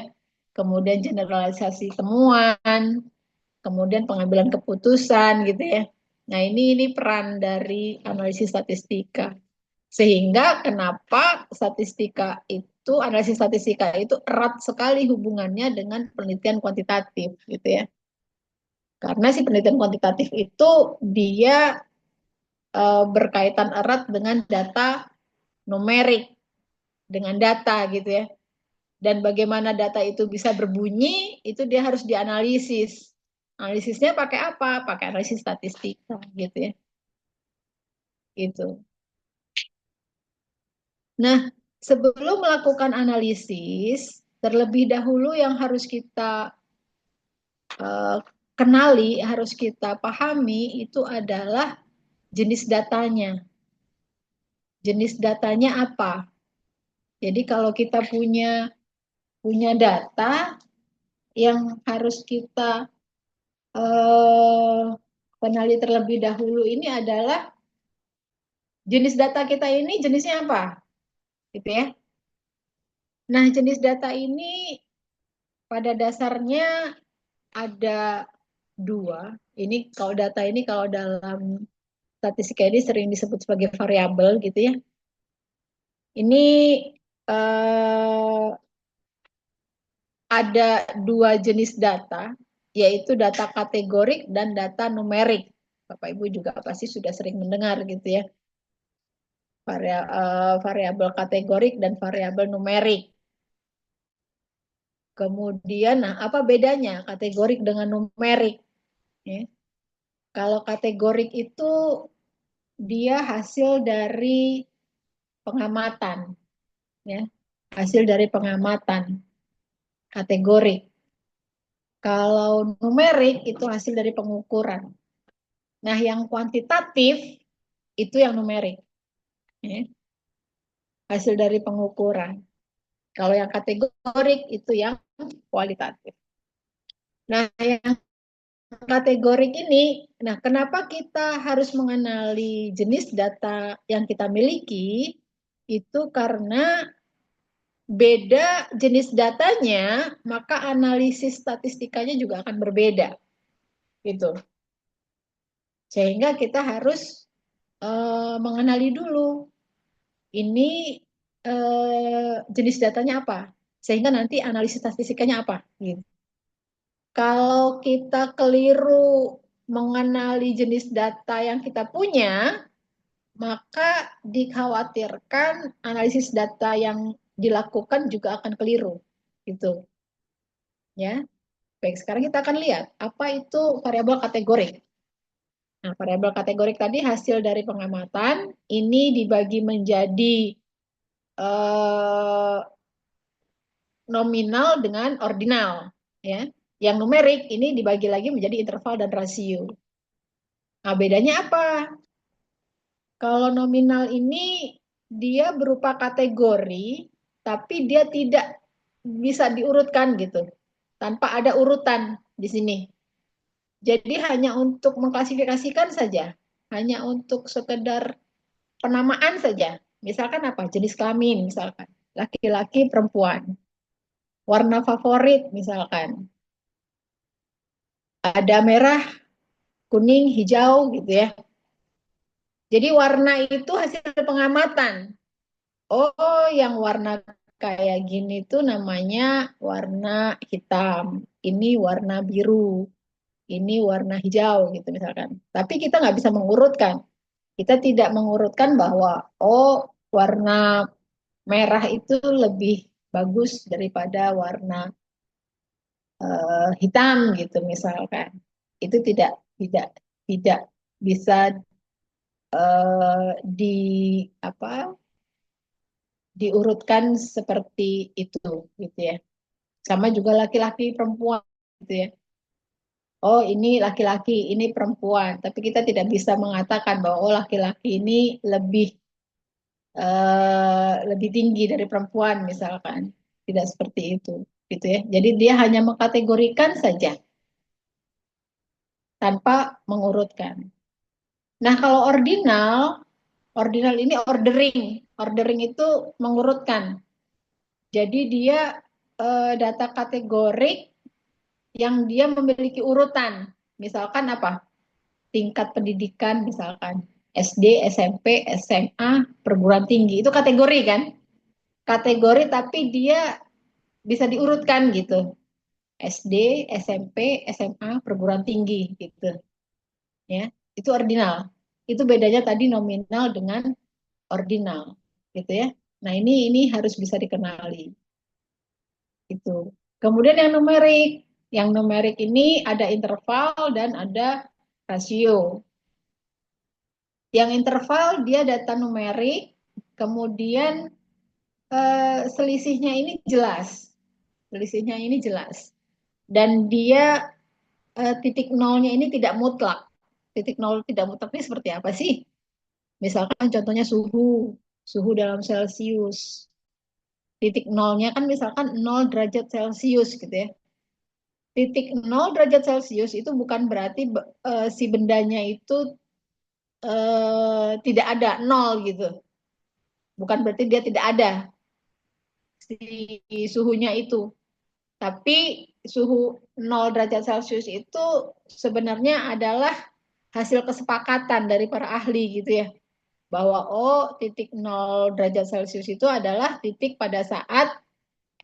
Kemudian generalisasi temuan, kemudian pengambilan keputusan gitu ya. Nah, ini peran dari analisis statistika. Sehingga kenapa analisis statistika itu erat sekali hubungannya dengan penelitian kuantitatif gitu ya. Karena si penelitian kuantitatif itu dia berkaitan erat dengan data numerik, dengan data gitu ya. Dan bagaimana data itu bisa berbunyi, itu dia harus dianalisis. Analisisnya pakai apa? Pakai analisis statistika gitu ya. Gitu. Nah, sebelum melakukan analisis, terlebih dahulu yang harus kita uh, kenali, harus kita pahami itu adalah jenis datanya. Jenis datanya apa? Jadi kalau kita punya data yang harus kita kenali terlebih dahulu ini adalah jenis data kita ini jenisnya apa, gitu ya. Nah, jenis data ini pada dasarnya ada dua. Ini kalau data ini kalau dalam statistika ini sering disebut sebagai variabel gitu ya. Ini eh, ada dua jenis data, yaitu data kategorik dan data numerik. Bapak Ibu juga pasti sudah sering mendengar gitu ya. Variabel kategorik dan variabel numerik. Kemudian, nah apa bedanya kategorik dengan numerik? Ya. Kalau kategorik itu dia hasil dari pengamatan, ya, hasil dari pengamatan kategorik. Kalau numerik itu hasil dari pengukuran. Nah, yang kuantitatif itu yang numerik, ya, hasil dari pengukuran. Kalau yang kategorik itu yang kualitatif. Nah, yang kategorik ini, nah kenapa kita harus mengenali jenis data yang kita miliki? Itu karena beda jenis datanya, maka analisis statistikanya juga akan berbeda. Gitu. Sehingga kita harus mengenali dulu ini jenis datanya apa, sehingga nanti analisis statistikanya apa. Gitu. Kalau kita keliru mengenali jenis data yang kita punya, maka dikhawatirkan analisis data yang dilakukan juga akan keliru. Gitu. Ya. Baik, sekarang kita akan lihat apa itu variabel kategorik. Nah, variabel kategorik tadi hasil dari pengamatan, ini dibagi menjadi eh, nominal dengan ordinal, ya. Yang numerik ini dibagi lagi menjadi interval dan rasio. Nah, bedanya apa? Kalau nominal ini dia berupa kategori, tapi dia tidak bisa diurutkan gitu, tanpa ada urutan di sini. Jadi hanya untuk mengklasifikasikan saja. hanya untuk sekedar penamaan saja. Misalkan apa? Jenis kelamin, misalkan. Laki-laki, perempuan. Warna favorit, misalkan. Ada merah, kuning, hijau, gitu ya. Jadi warna itu hasil pengamatan. Oh, yang warna kayak gini tuh namanya warna hitam. Ini warna biru. Ini warna hijau, gitu misalkan. Tapi kita nggak bisa mengurutkan. Kita tidak mengurutkan bahwa, oh, warna merah itu lebih bagus daripada warna hitam gitu misalkan. Itu tidak tidak bisa di apa diurutkan seperti itu gitu ya. Sama juga laki-laki perempuan gitu ya. Oh, ini laki-laki, ini perempuan. Tapi kita tidak bisa mengatakan bahwa oh laki-laki ini lebih lebih tinggi dari perempuan misalkan. Tidak seperti itu gitu ya. Jadi dia hanya mengkategorikan saja tanpa mengurutkan. Nah, kalau ordinal, ordinal ini ordering. Ordering itu mengurutkan. Jadi dia data kategorik yang dia memiliki urutan. Misalkan apa? Tingkat pendidikan misalkan SD, SMP, SMA, perguruan tinggi. Itu kategori kan? Kategori tapi dia bisa diurutkan gitu. SD, SMP, SMA, perguruan tinggi gitu. Ya, itu ordinal. Itu bedanya tadi nominal dengan ordinal, gitu ya. Nah, ini harus bisa dikenali. Itu. Kemudian yang numerik ini ada interval dan ada rasio. Yang interval dia data numerik, kemudian selisihnya ini jelas. Selisihnya ini jelas. Dan dia titik nolnya ini tidak mutlak. Titik nol tidak mutlak ini seperti apa sih? Misalkan contohnya suhu dalam Celcius. Titik nolnya kan misalkan 0 derajat Celcius gitu ya. Titik 0 derajat Celcius itu bukan berarti si bendanya itu tidak ada, nol gitu. Bukan berarti dia tidak ada si suhunya itu. Tapi suhu 0 derajat Celcius itu sebenarnya adalah hasil kesepakatan dari para ahli gitu ya. Bahwa oh titik 0 derajat Celcius itu adalah titik pada saat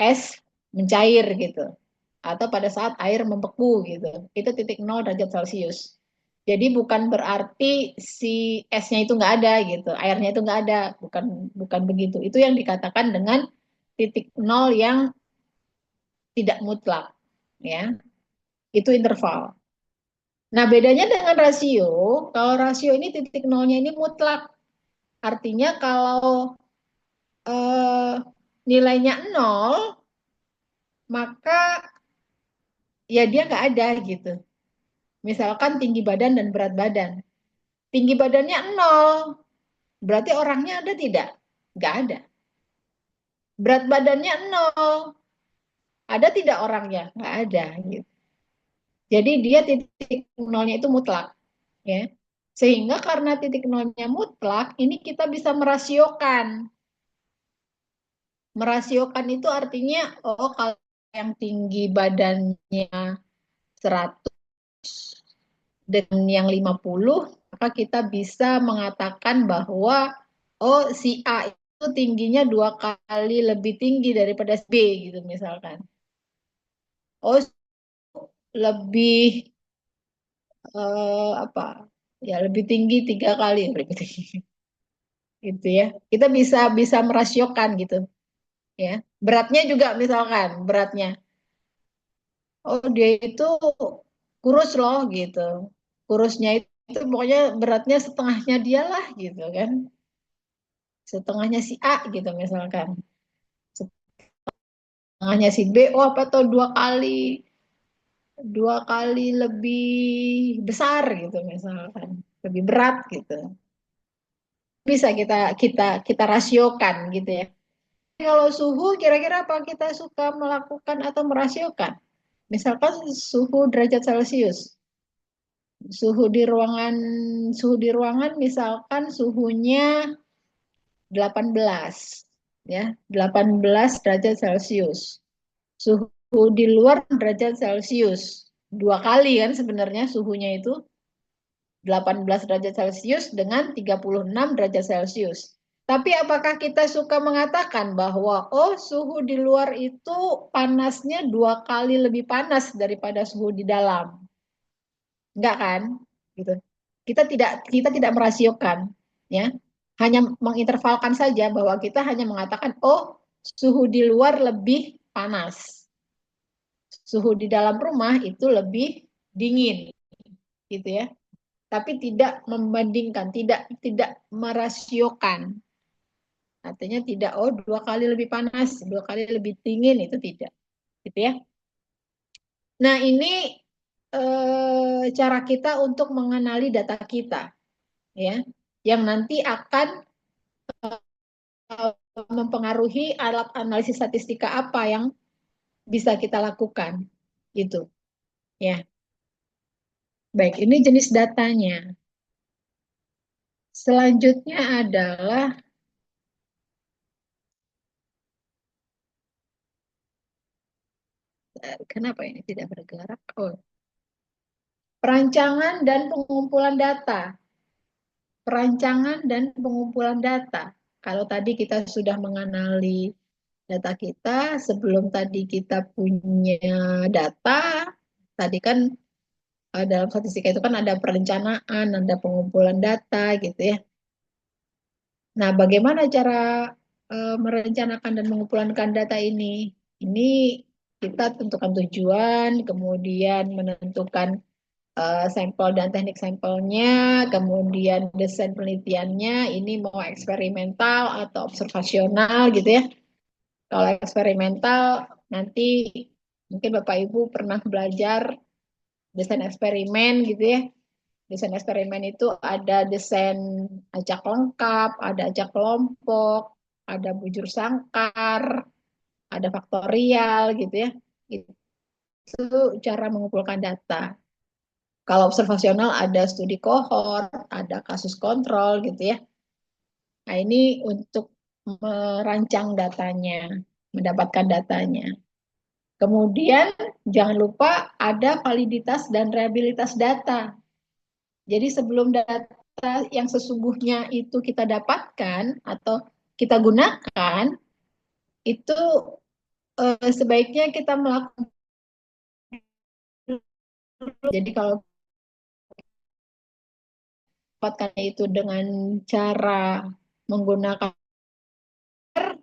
es mencair gitu. Atau pada saat air membeku gitu. Itu titik 0 derajat Celcius. Jadi bukan berarti si esnya itu nggak ada gitu, airnya itu nggak ada, bukan bukan begitu. Itu yang dikatakan dengan titik nol yang tidak mutlak, ya. Itu interval. Nah, bedanya dengan rasio, kalau rasio ini titik nolnya ini mutlak. Artinya kalau eh, nilainya nol, maka ya dia nggak ada gitu. Misalkan tinggi badan dan berat badan. Tinggi badannya nol, berarti orangnya ada tidak? Nggak ada. Berat badannya nol, ada tidak orangnya? Nggak ada. Gitu. Jadi dia titik nolnya itu mutlak. Ya. Sehingga karena titik nolnya mutlak, ini kita bisa merasiokan. Merasiokan itu artinya, oh kalau yang tinggi badannya 100 dan yang 50, maka kita bisa mengatakan bahwa oh si A itu tingginya 2 kali lebih tinggi daripada si B gitu misalkan. Oh lebih apa ya lebih tinggi 3 kali lebih tinggi gitu ya. Kita bisa bisa merasiokan gitu ya. Beratnya juga misalkan beratnya. Oh dia itu kurus loh gitu. Kurusnya itu pokoknya beratnya setengahnya dia lah gitu kan. Setengahnya si A gitu misalkan. Setengahnya si B, oh apa tuh 2 kali lebih besar gitu misalkan. Lebih berat gitu. Bisa kita kita kita rasiokan gitu ya. Kalau suhu kira-kira apa kita suka melakukan atau merasiokan? Misalkan suhu derajat Celcius. Suhu di ruangan misalkan suhunya 18 ya, 18 derajat Celcius. Suhu di luar derajat Celcius. Dua kali kan sebenarnya suhunya itu 18 derajat Celcius dengan 36 derajat Celcius. Tapi apakah kita suka mengatakan bahwa oh suhu di luar itu panasnya dua kali lebih panas daripada suhu di dalam? Enggak kan? Gitu. Kita tidak merasiokan, ya. Hanya mengintervalkan saja bahwa kita hanya mengatakan oh suhu di luar lebih panas, suhu di dalam rumah itu lebih dingin, gitu ya. Tapi tidak membandingkan, tidak merasiokan. Artinya tidak oh dua kali lebih panas, dua kali lebih dingin itu tidak, gitu ya. Nah ini cara kita untuk mengenali data kita, ya, yang nanti akan mempengaruhi alat analisis statistika apa yang bisa kita lakukan, gitu, ya. Baik, ini jenis datanya. Selanjutnya adalah kenapa ini tidak bergerak? Oh, perancangan dan pengumpulan data. Perancangan dan pengumpulan data. Kalau tadi kita sudah mengenali data kita, sebelum tadi kita punya data, tadi kan dalam statistika itu kan ada perencanaan, ada pengumpulan data gitu ya. Nah, bagaimana cara merencanakan dan mengumpulkan data ini? Ini kita tentukan tujuan, kemudian menentukan sampel dan teknik sampelnya, kemudian desain penelitiannya, ini mau eksperimental atau observasional gitu ya. Kalau eksperimental, nanti mungkin Bapak Ibu pernah belajar desain eksperimen gitu ya. Desain eksperimen itu ada desain acak lengkap, ada acak kelompok, ada bujur sangkar, ada faktorial gitu ya. Itu cara mengumpulkan data. Kalau observasional ada studi kohort, ada kasus kontrol gitu ya. Nah ini untuk merancang datanya, mendapatkan datanya. Kemudian jangan lupa ada validitas dan reliabilitas data. Jadi sebelum data yang sesungguhnya itu kita dapatkan atau kita gunakan, itu sebaiknya kita melakukan. Jadi kalau dapatkan itu dengan cara menggunakan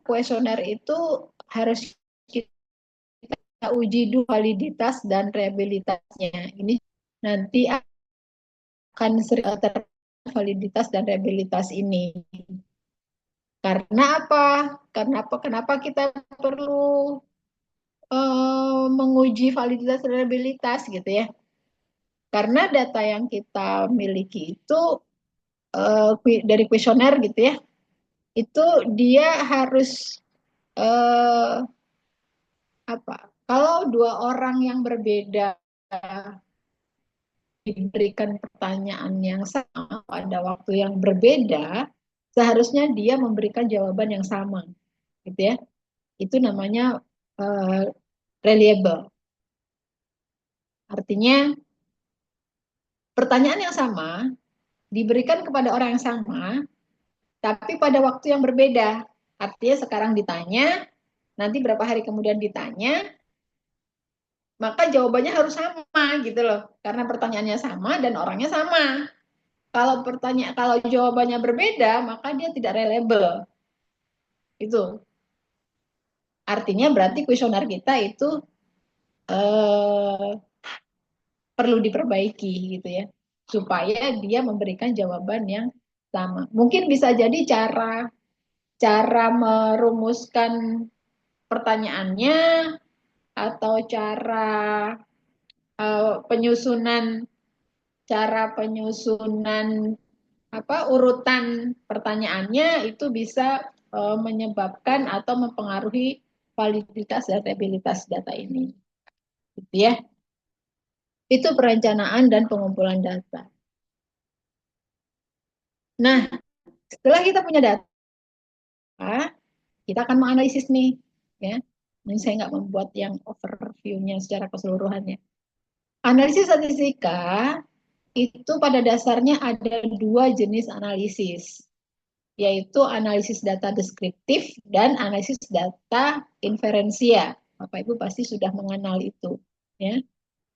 kuesioner itu harus kita uji dulu validitas dan reliabilitasnya. Ini nanti akan sering validitas dan reliabilitas ini. Karena apa? Kenapa kita perlu menguji validitas dan reliabilitas gitu ya? Karena data yang kita miliki itu dari kuesioner gitu ya, itu dia harus apa? Kalau dua orang yang berbeda diberikan pertanyaan yang sama pada waktu yang berbeda, seharusnya dia memberikan jawaban yang sama, gitu ya. Itu namanya reliable. Artinya pertanyaan yang sama diberikan kepada orang yang sama, tapi pada waktu yang berbeda. Artinya sekarang ditanya, nanti berapa hari kemudian ditanya, maka jawabannya harus sama gitu loh. Karena pertanyaannya sama dan orangnya sama. Kalau jawabannya berbeda, maka dia tidak reliable. Itu. Artinya berarti kuesioner kita itu eh, perlu diperbaiki gitu ya. Supaya dia memberikan jawaban yang sama. Mungkin bisa jadi cara merumuskan pertanyaannya atau penyusunan penyusunan urutan pertanyaannya itu bisa menyebabkan atau mempengaruhi validitas dan reliabilitas data ini, gitu ya. Itu perencanaan dan pengumpulan data. Nah, setelah kita punya data, kita akan menganalisis nih, ya. Ini saya nggak membuat yang overview-nya secara keseluruhannya. Analisis statistika itu pada dasarnya ada dua jenis analisis, yaitu analisis data deskriptif dan analisis data inferensia. Bapak Ibu pasti sudah mengenal itu, ya.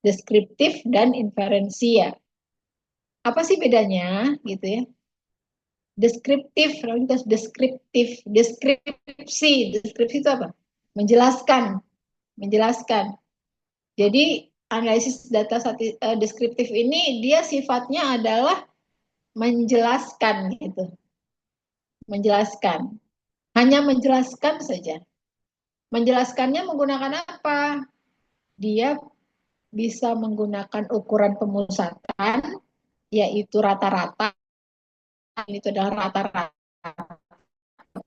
Deskriptif dan inferensia. Apa sih bedanya, gitu ya? Deskriptif, deskripsi itu apa? Menjelaskan, menjelaskan. Jadi analisis data deskriptif ini dia sifatnya adalah menjelaskan gitu, menjelaskan, hanya menjelaskan saja. Menjelaskannya menggunakan apa? Dia bisa menggunakan ukuran pemusatan, yaitu rata-rata. Itu adalah rata-rata.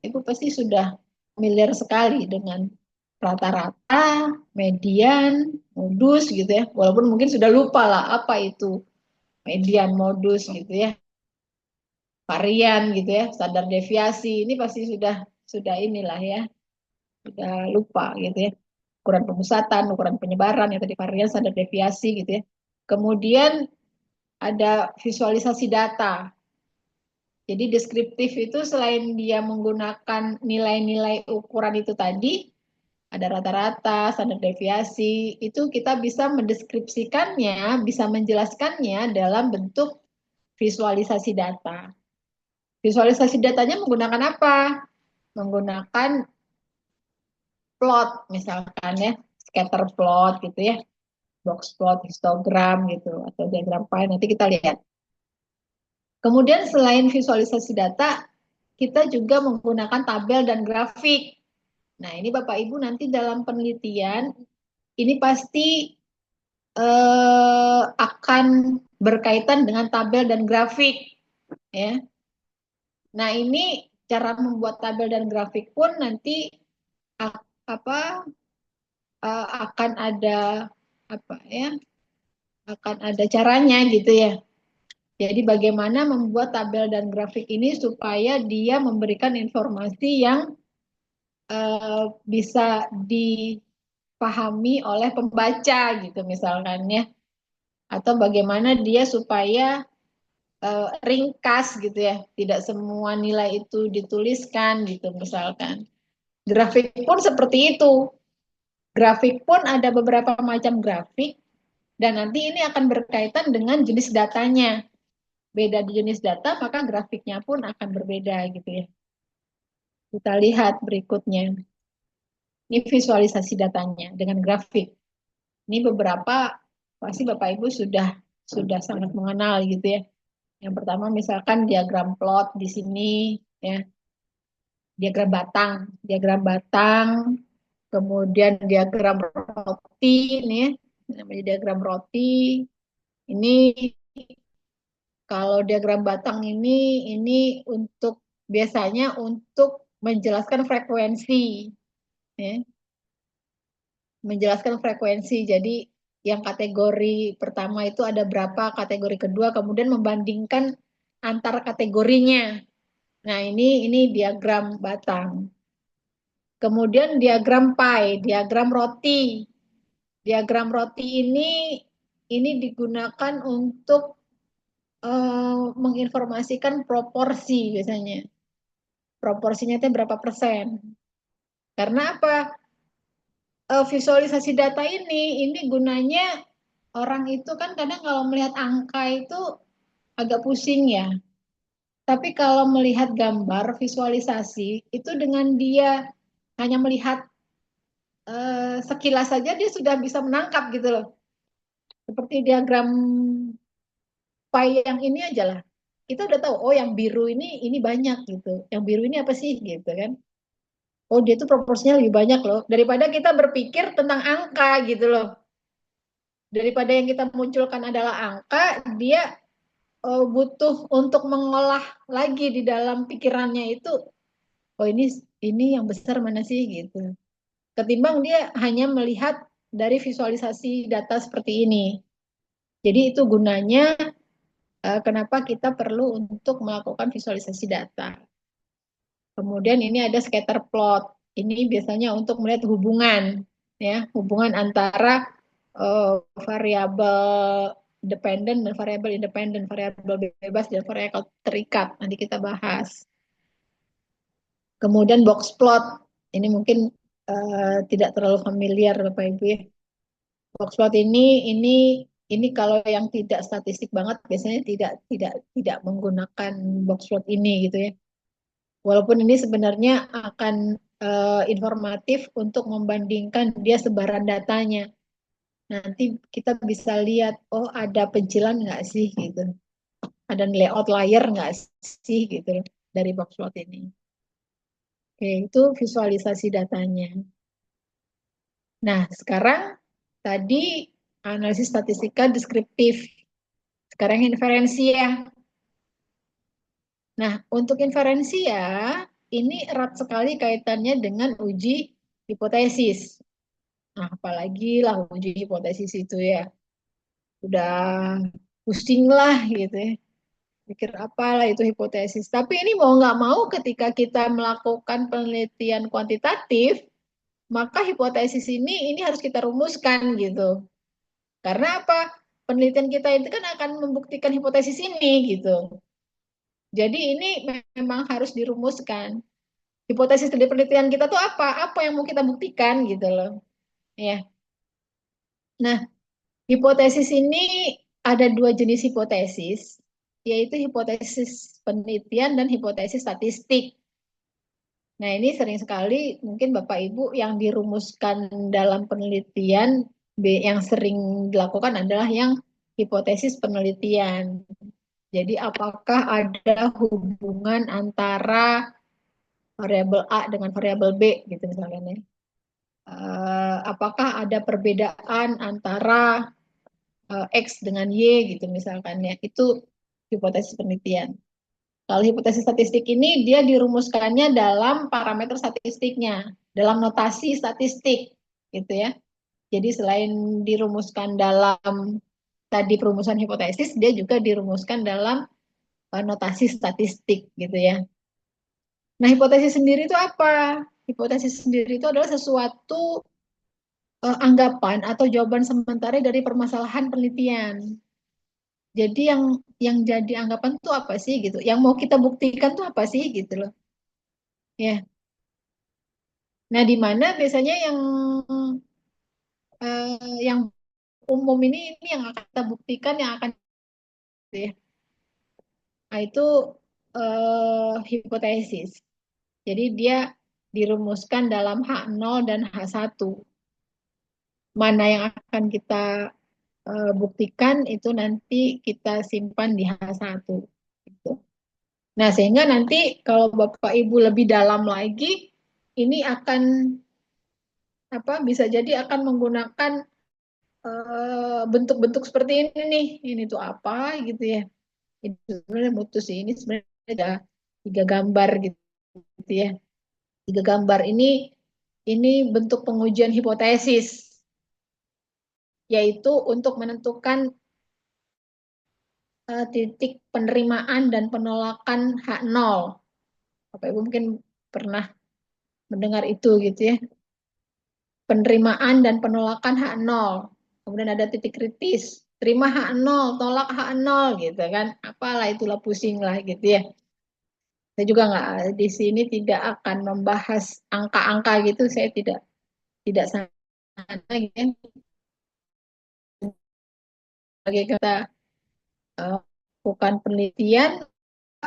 Ibu pasti sudah familiar sekali dengan rata-rata, median, modus gitu ya. Walaupun mungkin sudah lupa lah apa itu median, modus gitu ya, varian gitu ya, standar deviasi. Ini pasti sudah inilah ya, sudah lupa gitu ya. Ukuran pemusatan, ukuran penyebaran, ya tadi varian, standar deviasi gitu ya. Kemudian ada visualisasi data. Jadi deskriptif itu selain dia menggunakan nilai-nilai ukuran itu tadi, ada rata-rata, standar deviasi, itu kita bisa mendeskripsikannya, bisa menjelaskannya dalam bentuk visualisasi data. Visualisasi datanya menggunakan apa? Menggunakan plot, misalkan ya, scatter plot gitu ya, box plot, histogram gitu, atau diagram pie, nanti kita lihat. Kemudian selain visualisasi data, kita juga menggunakan tabel dan grafik. Nah, ini Bapak Ibu nanti dalam penelitian ini pasti akan berkaitan dengan tabel dan grafik, ya. Nah, ini cara membuat tabel dan grafik pun nanti apa akan ada apa ya? Akan ada caranya gitu ya. Jadi bagaimana membuat tabel dan grafik ini supaya dia memberikan informasi yang bisa dipahami oleh pembaca gitu misalkan ya, atau bagaimana dia supaya ringkas gitu ya, tidak semua nilai itu dituliskan gitu misalkan. Grafik pun seperti itu. Grafik pun ada beberapa macam grafik dan nanti ini akan berkaitan dengan jenis datanya. Beda di jenis data maka grafiknya pun akan berbeda gitu ya. Kita lihat berikutnya. Ini visualisasi datanya dengan grafik. Ini beberapa pasti Bapak Ibu sudah sangat mengenal gitu ya. Yang pertama misalkan diagram plot di sini ya, diagram batang, kemudian diagram roti ini ya, namanya diagram roti. Ini kalau diagram batang ini untuk biasanya untuk menjelaskan frekuensi ya, menjelaskan frekuensi. Jadi yang kategori pertama itu ada berapa, kategori kedua, kemudian membandingkan antar kategorinya. Nah, ini diagram batang. Kemudian diagram pie, diagram roti. Diagram roti ini digunakan untuk menginformasikan proporsi biasanya. Proporsinya itu berapa persen. Karena apa? Visualisasi data ini gunanya orang itu kan kadang kalau melihat angka itu agak pusing ya. Tapi kalau melihat gambar visualisasi itu dengan dia hanya melihat sekilas saja dia sudah bisa menangkap gitu loh. Seperti diagram pie yang ini aja lah. Kita udah tahu, oh yang biru ini banyak gitu. Yang biru ini apa sih gitu kan. Oh dia tuh proporsinya lebih banyak loh. Daripada kita berpikir tentang angka gitu loh. Daripada yang kita munculkan adalah angka, dia butuh untuk mengolah lagi di dalam pikirannya itu, oh ini yang besar mana sih gitu. Ketimbang dia hanya melihat dari visualisasi data seperti ini. Jadi itu gunanya kenapa kita perlu untuk melakukan visualisasi data. Kemudian ini ada scatter plot. Ini biasanya untuk melihat hubungan, ya, hubungan antara variabel dependent dan variabel independent, variabel bebas dan variabel terikat. Nanti kita bahas. Kemudian box plot. Ini mungkin tidak terlalu familiar Bapak Ibu ya. Box plot ini kalau yang tidak statistik banget biasanya tidak menggunakan box plot ini gitu ya. Walaupun ini sebenarnya akan informatif untuk membandingkan dia sebaran datanya. Nanti kita bisa lihat, oh ada pencilan nggak sih gitu. Ada nilai outlier nggak sih gitu dari box plot ini. Oke, itu visualisasi datanya. Nah, sekarang tadi analisis statistika deskriptif. Sekarang inferensi ya. Nah, untuk inferensi ya, ini erat sekali kaitannya dengan uji hipotesis. Nah, apalagi lah uji hipotesis itu ya. Udah pusing lah gitu ya. Pikir apalah itu hipotesis. Tapi ini mau nggak mau ketika kita melakukan penelitian kuantitatif, maka hipotesis ini harus kita rumuskan gitu. Karena apa? Penelitian kita itu kan akan membuktikan hipotesis ini gitu. Jadi ini memang harus dirumuskan. Hipotesis dari penelitian kita tuh apa? Apa yang mau kita buktikan gitu loh. Ya. Nah, hipotesis ini ada dua jenis hipotesis, yaitu hipotesis penelitian dan hipotesis statistik. Nah, ini sering sekali mungkin Bapak Ibu yang dirumuskan dalam penelitian yang sering dilakukan adalah yang hipotesis penelitian. Jadi apakah ada hubungan antara variabel A dengan variabel B gitu misalnya ya. Apakah ada perbedaan antara X dengan Y gitu misalkan ya. Itu hipotesis penelitian. Kalau hipotesis statistik ini dia dirumuskannya dalam parameter statistiknya, dalam notasi statistik gitu ya. Jadi selain dirumuskan dalam tadi perumusan hipotesis, dia juga dirumuskan dalam notasi statistik gitu ya. Nah, hipotesis sendiri itu apa? Hipotesis sendiri itu adalah sesuatu anggapan atau jawaban sementara dari permasalahan penelitian. Jadi yang jadi anggapan itu apa sih gitu? Yang mau kita buktikan tuh apa sih gitu loh. Ya. Nah, di mana biasanya yang umum ini yang akan kita buktikan yang akan gitu ya. Nah, itu hipotesis. Jadi dia dirumuskan dalam H0 dan H1. Mana yang akan kita buktikan itu nanti kita simpan di H1 gitu. Nah, sehingga nanti kalau Bapak Ibu lebih dalam lagi ini akan apa bisa jadi akan menggunakan bentuk-bentuk seperti ini nih. Ini tuh apa gitu ya. Ini sebenarnya mutus sih. Ini sebenarnya ada tiga gambar gitu ya. Tiga gambar ini bentuk pengujian hipotesis yaitu untuk menentukan titik penerimaan dan penolakan H0. Bapak Ibu mungkin pernah mendengar itu gitu ya. Penerimaan dan penolakan H0. Kemudian ada titik kritis. Terima H0, tolak H0 gitu kan. Apalah itulah pusing lah gitu ya. Saya juga nggak di sini tidak akan membahas angka-angka gitu. Saya tidak sana gitu ya. Bagi kita lakukan penelitian,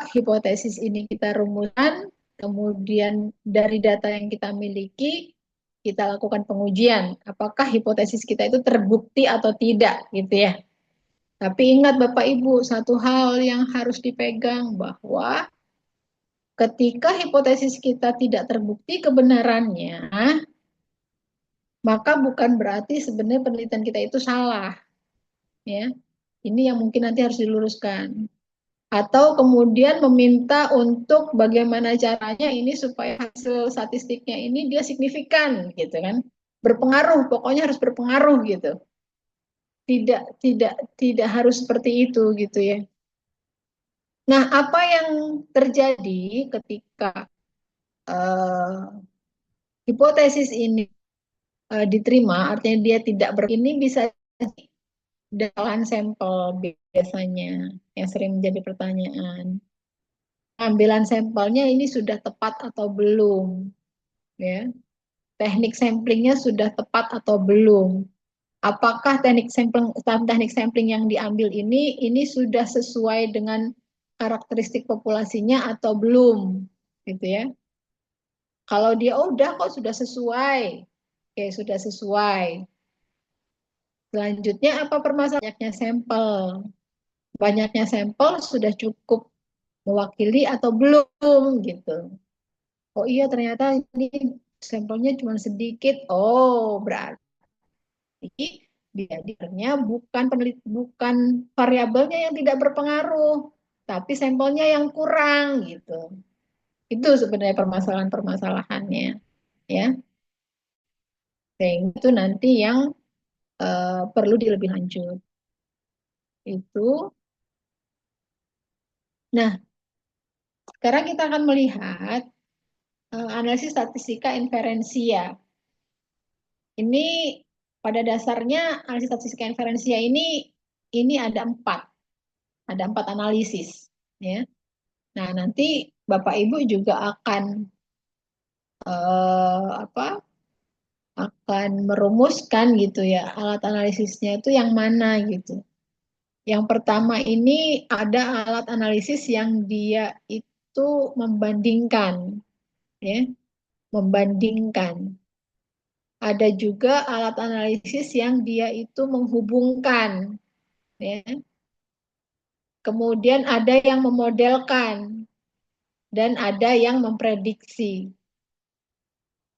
hipotesis ini kita rumuskan, kemudian dari data yang kita miliki, kita lakukan pengujian. Apakah hipotesis kita itu terbukti atau tidak, gitu ya. Tapi ingat Bapak Ibu, satu hal yang harus dipegang bahwa ketika hipotesis kita tidak terbukti kebenarannya, maka bukan berarti sebenarnya penelitian kita itu salah. Ya, ini yang mungkin nanti harus diluruskan. Atau kemudian meminta untuk bagaimana caranya ini supaya hasil statistiknya ini dia signifikan gitu kan, berpengaruh, pokoknya harus berpengaruh gitu. tidak harus seperti itu gitu ya. Nah, apa yang terjadi ketika eh, hipotesis ini diterima, artinya dia tidak ini bisa dalam sampel biasanya yang sering menjadi pertanyaan. Ambilan sampelnya ini sudah tepat atau belum, ya. Teknik samplingnya sudah tepat atau belum. Apakah teknik sampling yang diambil ini sudah sesuai dengan karakteristik populasinya atau belum, gitu ya. Kalau dia udah kok sudah sesuai, oke sudah sesuai. Selanjutnya apa permasalahannya? Banyaknya sampel. Banyaknya sampel sudah cukup mewakili atau belum gitu. Oh iya ternyata ini sampelnya cuma sedikit. Oh berarti dia bukan variabelnya yang tidak berpengaruh, tapi sampelnya yang kurang gitu. Itu sebenarnya permasalahan-permasalahannya, ya. Sehingga itu nanti yang perlu lebih lanjut. Itu. Nah, sekarang kita akan melihat analisis statistika inferensia. Ini pada dasarnya analisis statistika inferensia ini ada empat analisis, ya. Nah, nanti Bapak Ibu juga apa akan merumuskan gitu ya alat analisisnya itu yang mana gitu. Yang pertama ini ada alat analisis yang dia itu membandingkan, ya, membandingkan. Ada juga alat analisis yang dia itu menghubungkan, ya. Kemudian ada yang memodelkan dan ada yang memprediksi.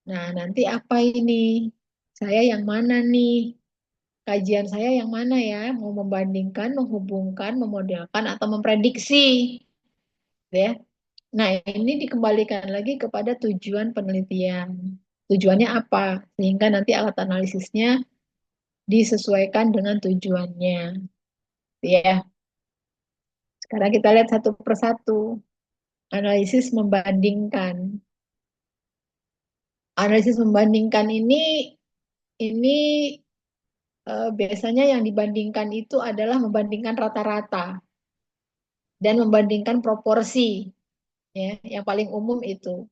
Nah, nanti apa ini? Saya yang mana nih? Kajian saya yang mana ya? Mau membandingkan, menghubungkan, memodelkan, atau memprediksi, ya. Nah, ini dikembalikan lagi kepada tujuan penelitian. Tujuannya apa? Sehingga nanti alat analisisnya disesuaikan dengan tujuannya, ya. Sekarang kita lihat satu persatu. Analisis membandingkan. Analisis membandingkan ini biasanya yang dibandingkan itu adalah membandingkan rata-rata dan membandingkan proporsi, ya. Yang paling umum itu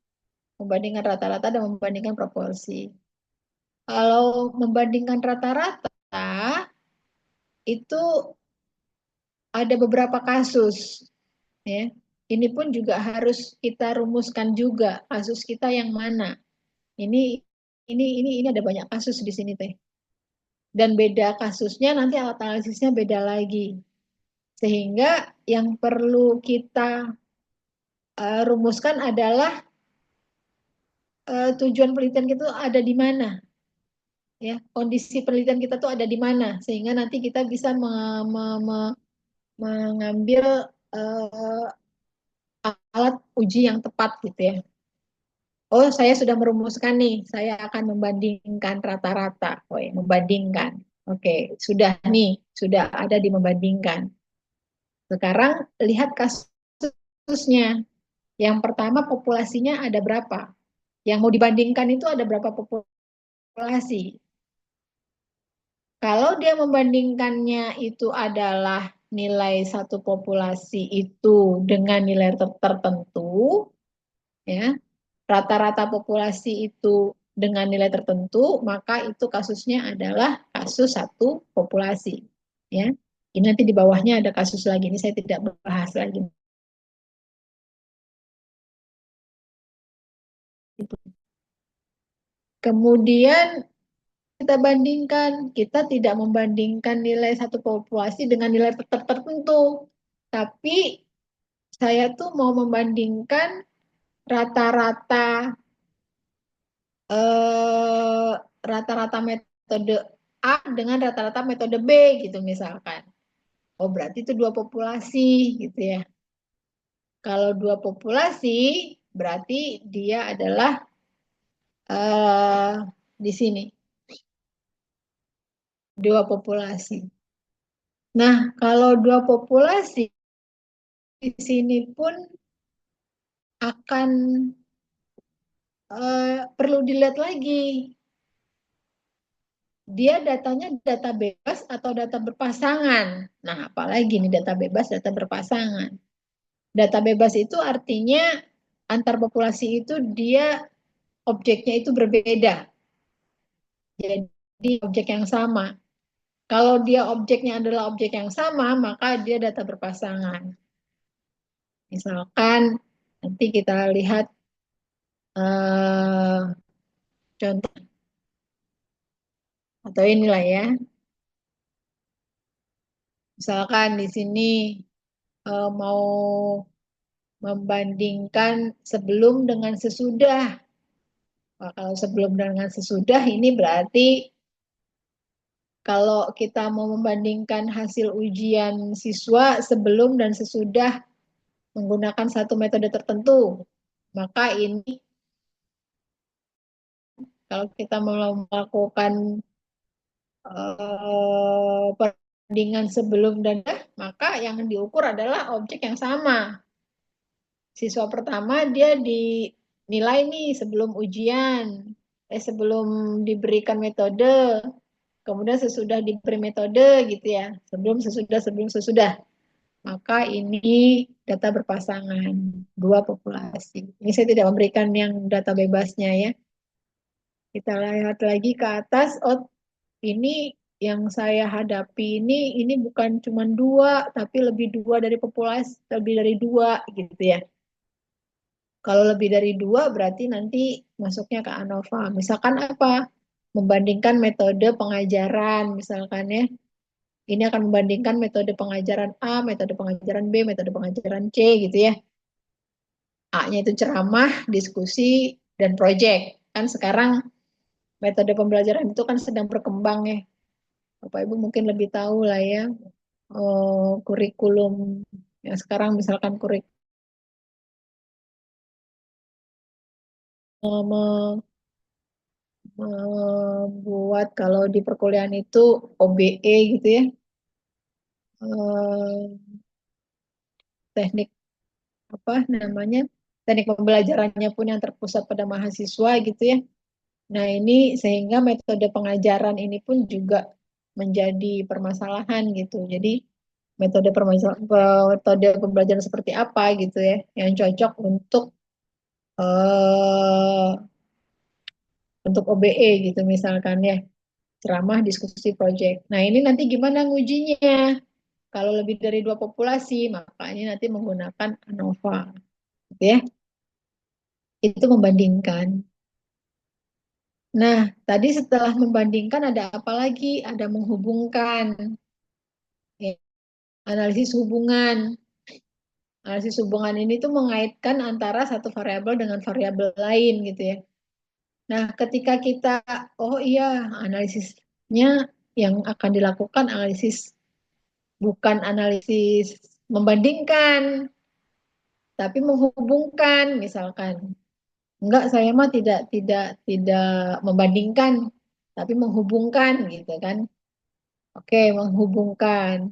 membandingkan rata-rata dan membandingkan proporsi. Kalau membandingkan rata-rata itu ada beberapa kasus, ya. Ini pun juga harus kita rumuskan juga kasus kita yang mana. Ini ini ada banyak kasus di sini teh. Dan beda kasusnya nanti alat analisisnya beda lagi. Sehingga yang perlu kita rumuskan adalah tujuan penelitian kita ada di mana, ya. Kondisi penelitian kita tuh ada di mana sehingga nanti kita bisa mengambil uh, alat uji yang tepat gitu ya. Oh, saya sudah merumuskan nih, saya akan membandingkan rata-rata. Oh, ya, membandingkan. Oke, sudah nih, sudah ada di membandingkan. Sekarang lihat kasusnya. Yang pertama populasinya ada berapa? Yang mau dibandingkan itu ada berapa populasi? Kalau dia membandingkannya itu adalah nilai satu populasi itu dengan nilai tertentu, ya, rata-rata populasi itu dengan nilai tertentu, maka itu kasusnya adalah kasus satu populasi, ya. Ini nanti di bawahnya ada kasus lagi, ini saya tidak bahas lagi. Kemudian kita bandingkan, kita tidak membandingkan nilai satu populasi dengan nilai tertentu, tapi saya tuh mau membandingkan rata-rata eh, rata-rata metode A dengan rata-rata metode B gitu misalkan. Oh berarti itu dua populasi gitu ya. Kalau dua populasi berarti dia adalah di sini dua populasi. Nah, kalau dua populasi di sini pun akan perlu dilihat lagi. Dia datanya data bebas atau data berpasangan. Nah, apalagi nih data bebas, data berpasangan. Data bebas itu artinya antar populasi itu dia objeknya itu berbeda. Jadi objek yang sama. Kalau dia objeknya adalah objek yang sama, maka dia data berpasangan. Misalkan nanti kita lihat contoh atau inilah ya. Misalkan di sini mau membandingkan sebelum dengan sesudah. Nah, kalau sebelum dengan sesudah ini berarti kalau kita mau membandingkan hasil ujian siswa sebelum dan sesudah menggunakan satu metode tertentu, maka ini kalau kita mau melakukan perbandingan sebelum dan maka yang diukur adalah objek yang sama. Siswa pertama dia dinilai nih sebelum ujian, sebelum diberikan metode, kemudian sesudah diberi metode gitu ya, sebelum sesudah. Maka ini data berpasangan dua populasi. Ini saya tidak memberikan yang data bebasnya ya. Kita lihat lagi ke atas. Oh, ini yang saya hadapi ini bukan cuma dua, tapi lebih dua dari populasi, lebih dari dua gitu ya. Kalau lebih dari dua berarti nanti masuknya ke ANOVA. Misalkan apa? Membandingkan metode pengajaran misalkan ya. Ini akan membandingkan metode pengajaran A, metode pengajaran B, metode pengajaran C gitu ya. A-nya itu ceramah, diskusi, dan proyek. Kan sekarang metode pembelajaran itu kan sedang berkembang ya. Bapak Ibu mungkin lebih tahu lah ya. Kurikulum yang sekarang misalkan membuat kalau di perkuliahan itu OBE gitu ya. Eh, teknik apa namanya? Teknik pembelajarannya pun yang terpusat pada mahasiswa gitu ya. Nah, ini sehingga metode pengajaran ini pun juga menjadi permasalahan gitu. Jadi metode pembelajaran seperti apa gitu ya yang cocok eh untuk OBE gitu misalkan ya, ceramah, diskusi, proyek. Nah, ini nanti gimana ngujinya? Kalau lebih dari dua populasi, makanya nanti menggunakan ANOVA gitu ya. Itu membandingkan. Nah, tadi setelah membandingkan ada apa lagi? Ada menghubungkan. Ya, analisis hubungan. Analisis hubungan ini tuh mengaitkan antara satu variabel dengan variabel lain gitu ya. Nah, ketika kita, oh iya, analisisnya yang akan dilakukan analisis bukan analisis membandingkan, tapi menghubungkan misalkan. Enggak, saya mah tidak membandingkan, tapi menghubungkan gitu kan. Oke, menghubungkan.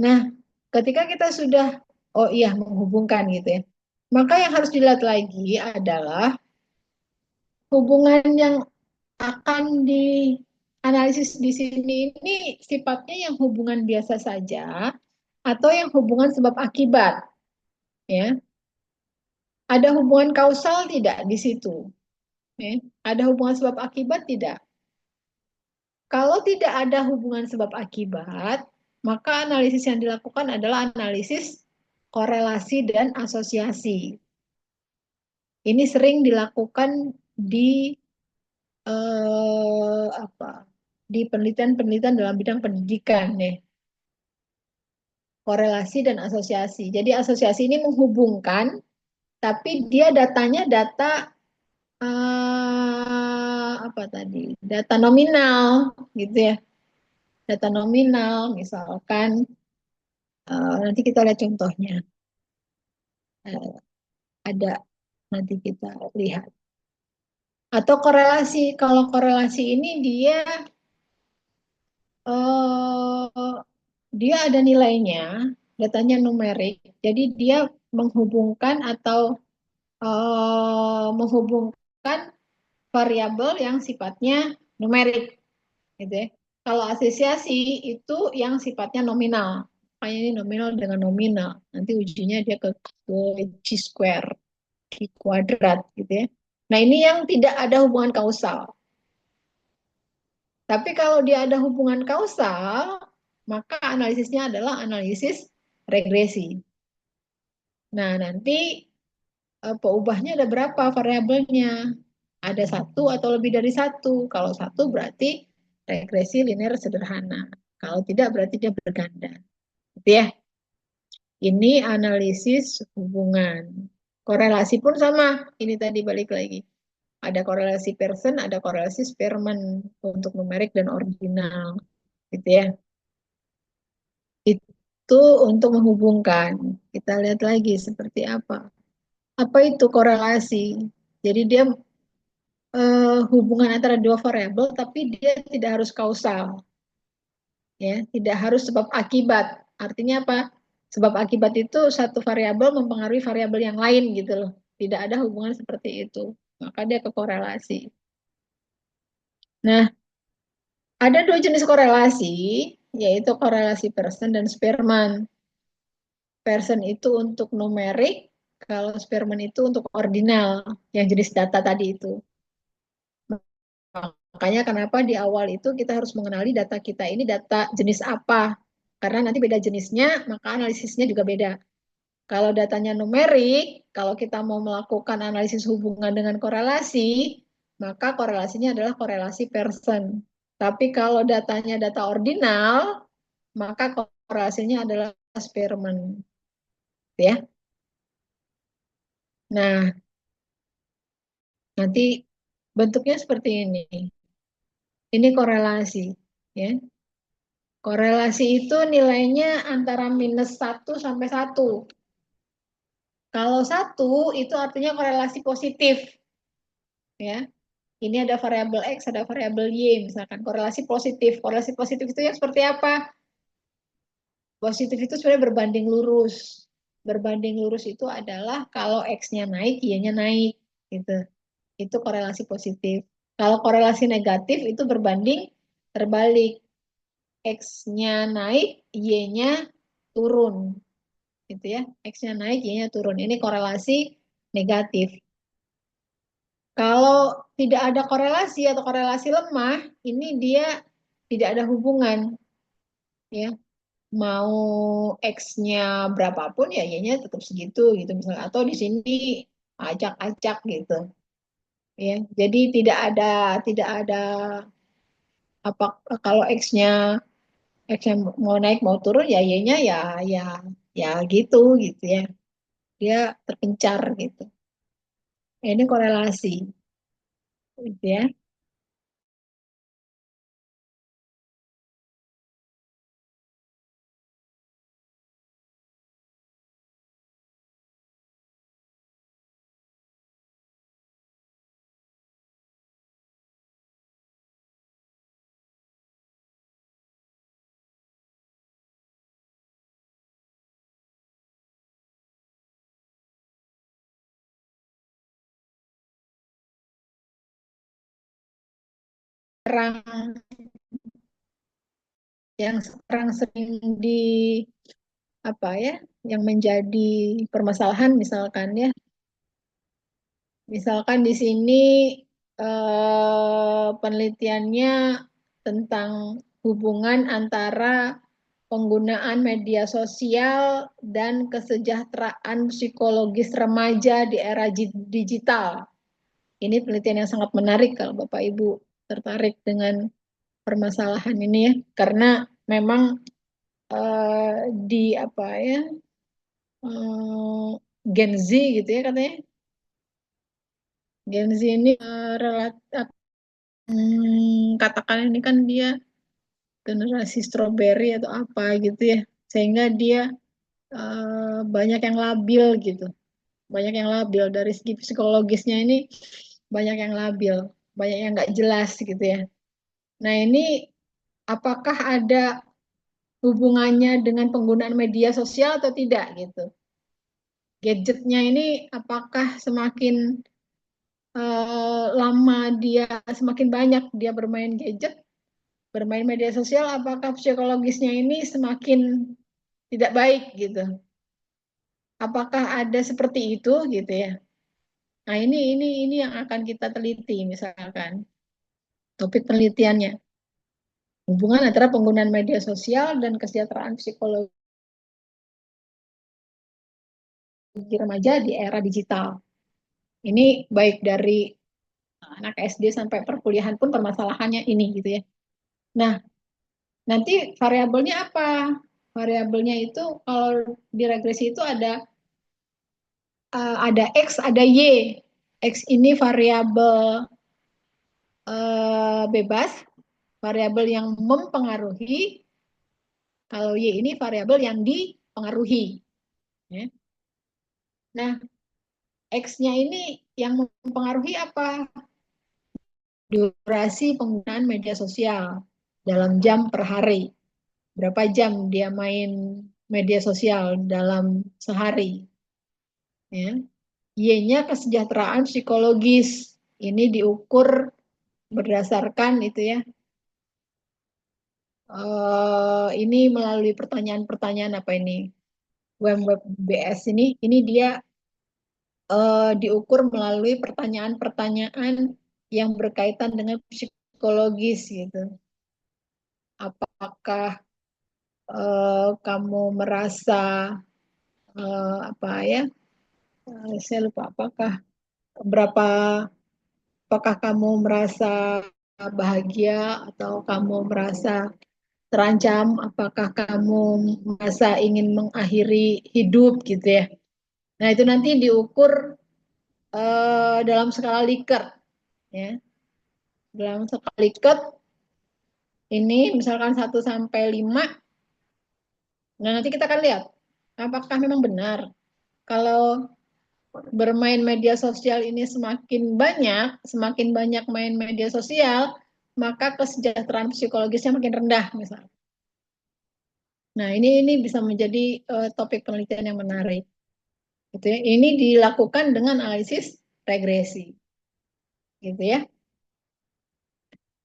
Nah, ketika kita sudah, oh iya, menghubungkan gitu ya. Maka yang harus dilihat lagi adalah hubungan yang akan dianalisis di sini ini sifatnya yang hubungan biasa saja atau yang hubungan sebab akibat, ya. Ada hubungan kausal tidak di situ? Ya. Ada hubungan sebab akibat tidak? Kalau tidak ada hubungan sebab akibat, maka analisis yang dilakukan adalah analisis korelasi dan asosiasi. Ini sering dilakukan di apa? Di penelitian-penelitian dalam bidang pendidikan nih. Korelasi dan asosiasi. Jadi asosiasi ini menghubungkan, tapi dia datanya data apa tadi? Data nominal, gitu ya. Data nominal, misalkan nanti kita lihat contohnya. Ada nanti kita lihat. Atau korelasi. Kalau korelasi ini dia dia ada nilainya, datanya numerik. Jadi dia menghubungkan atau menghubungkan variabel yang sifatnya numerik, gitu ya. Kalau asosiasi itu yang sifatnya nominal. Kayak ini nominal dengan nominal. Nanti ujinya dia ke G square, G kuadrat, gitu ya. Nah, ini yang tidak ada hubungan kausal. Tapi kalau dia ada hubungan kausal, maka analisisnya adalah analisis regresi. Nah, nanti peubahnya ada berapa variabelnya? Ada satu atau lebih dari satu. Kalau satu berarti regresi linear sederhana. Kalau tidak berarti dia berganda. Gitu ya. Ini analisis hubungan. Korelasi pun sama. Ini tadi balik lagi. Ada korelasi Pearson, ada korelasi Spearman untuk numerik dan ordinal. Gitu ya. Itu untuk menghubungkan. Kita lihat lagi seperti apa. Apa itu korelasi? Jadi dia hubungan antara dua variabel, tapi dia tidak harus kausal, ya, tidak harus sebab akibat. Artinya apa? Sebab akibat itu satu variabel mempengaruhi variabel yang lain gitu loh. Tidak ada hubungan seperti itu. Maka dia kekorelasi. Nah, ada dua jenis korelasi, yaitu korelasi Pearson dan Spearman. Pearson itu untuk numerik, kalau Spearman itu untuk ordinal, yang jenis data tadi itu. Makanya kenapa di awal itu kita harus mengenali data kita ini data jenis apa. Karena nanti beda jenisnya, maka analisisnya juga beda. Kalau datanya numerik, kalau kita mau melakukan analisis hubungan dengan korelasi, maka korelasinya adalah korelasi Pearson. Tapi kalau datanya data ordinal, maka korelasinya adalah Spearman. Ya. Nah, nanti bentuknya seperti ini. Ini korelasi. Ya. Korelasi itu nilainya antara -1 sampai 1. Kalau 1 itu artinya korelasi positif. Ya, ini ada variabel X, ada variabel Y, misalkan korelasi positif. Korelasi positif itu yang seperti apa? Positif itu sebenarnya berbanding lurus. Berbanding lurus itu adalah kalau X-nya naik, Y-nya naik. Gitu. Itu korelasi positif. Kalau korelasi negatif itu berbanding terbalik. X-nya naik, Y-nya turun. Gitu ya. X-nya naik, Y-nya turun. Ini korelasi negatif. Kalau tidak ada korelasi atau korelasi lemah, ini dia tidak ada hubungan, ya. Mau X-nya berapapun ya Y-nya tetap segitu gitu misalnya. Atau di sini acak-acak gitu, ya. Jadi tidak ada apa kalau X-nya mau naik mau turun ya Y-nya ya ya gitu gitu ya. Dia terpencar gitu. Ini korelasi, gitu ya. Sekarang yang sekarang sering di apa ya, yang menjadi permasalahan misalkan di sini penelitiannya tentang hubungan antara penggunaan media sosial dan kesejahteraan psikologis remaja di era digital. Ini penelitian yang sangat menarik kalau Bapak Ibu tertarik dengan permasalahan ini ya, karena memang di apa ya, Gen Z gitu ya katanya. Gen Z ini relatif, katakan ini kan dia generasi strawberry atau apa gitu ya, sehingga dia banyak yang labil gitu, banyak yang labil dari segi psikologisnya ini, banyak yang labil, banyak yang nggak jelas gitu ya. Nah, ini apakah ada hubungannya dengan penggunaan media sosial atau tidak gitu. Gadgetnya ini apakah semakin lama dia semakin banyak dia bermain gadget, bermain media sosial, apakah psikologisnya ini semakin tidak baik gitu. Apakah ada seperti itu gitu ya. Nah, ini yang akan kita teliti misalkan topik penelitiannya. Hubungan antara penggunaan media sosial dan kesejahteraan psikologi remaja di era digital. Ini baik dari anak SD sampai perkuliahan pun permasalahannya ini gitu ya. Nah, nanti variabelnya apa? Variabelnya itu kalau di regresi itu ada X, ada Y. X ini variabel bebas, variabel yang mempengaruhi. Kalau Y ini variabel yang dipengaruhi. Ya. Nah, X-nya ini yang mempengaruhi apa? Durasi penggunaan media sosial dalam jam per hari. Berapa jam dia main media sosial dalam sehari. Ya. Y-nya kesejahteraan psikologis. Ini diukur berdasarkan itu ya. Ini melalui pertanyaan-pertanyaan apa ini? Web BS ini dia diukur melalui pertanyaan-pertanyaan yang berkaitan dengan psikologis gitu. Apakah kamu merasa apa ya? Saya lupa berapa apakah kamu merasa bahagia atau kamu merasa terancam, apakah kamu merasa ingin mengakhiri hidup gitu ya. Nah, itu nanti diukur dalam skala Likert ya. Dalam skala Likert ini misalkan 1 sampai 5. Nah, nanti kita akan lihat apakah memang benar kalau bermain media sosial ini semakin banyak main media sosial, maka kesejahteraan psikologisnya makin rendah misalnya. Nah, ini bisa menjadi topik penelitian yang menarik. Gitu ya. Ini dilakukan dengan analisis regresi. Gitu ya.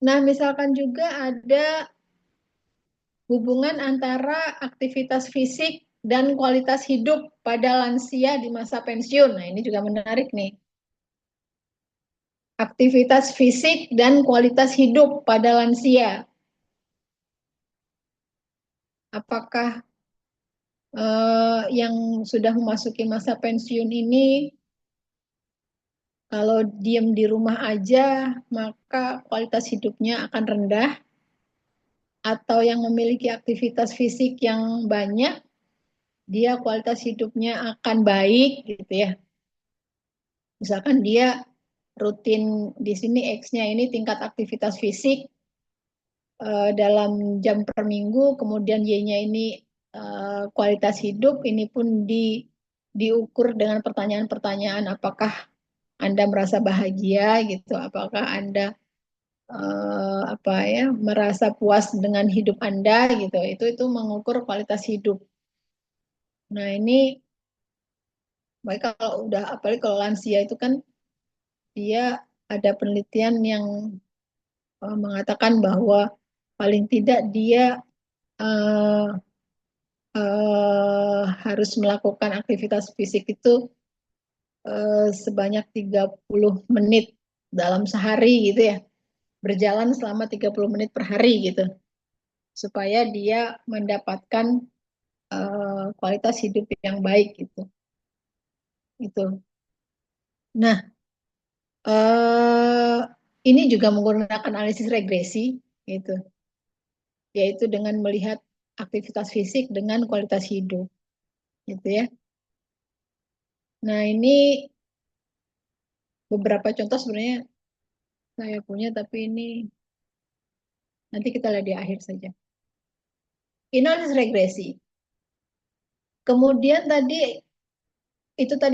Nah, misalkan juga ada hubungan antara aktivitas fisik dan kualitas hidup pada lansia di masa pensiun. Nah, ini juga menarik nih. Aktivitas fisik dan kualitas hidup pada lansia. Apakah yang sudah memasuki masa pensiun ini kalau diam di rumah aja maka kualitas hidupnya akan rendah, atau yang memiliki aktivitas fisik yang banyak dia kualitas hidupnya akan baik gitu ya. Misalkan dia rutin di sini X-nya ini tingkat aktivitas fisik dalam jam per minggu, kemudian Y-nya ini kualitas hidup, ini pun diukur dengan pertanyaan-pertanyaan apakah Anda merasa bahagia gitu, apakah Anda apa ya merasa puas dengan hidup Anda gitu. Itu mengukur kualitas hidup. Nah, ini baik kalau udah apalagi kalau lansia itu kan dia ada penelitian yang mengatakan bahwa paling tidak dia uh, harus melakukan aktivitas fisik itu sebanyak 30 menit dalam sehari gitu ya. Berjalan selama 30 menit per hari gitu. Supaya dia mendapatkan kualitas hidup yang baik gitu. Itu. Nah, eh, ini juga menggunakan analisis regresi gitu. Yaitu dengan melihat aktivitas fisik dengan kualitas hidup gitu ya. Nah, ini beberapa contoh sebenarnya saya punya, tapi ini nanti kita lihat di akhir saja. Ini analisis regresi. Kemudian tadi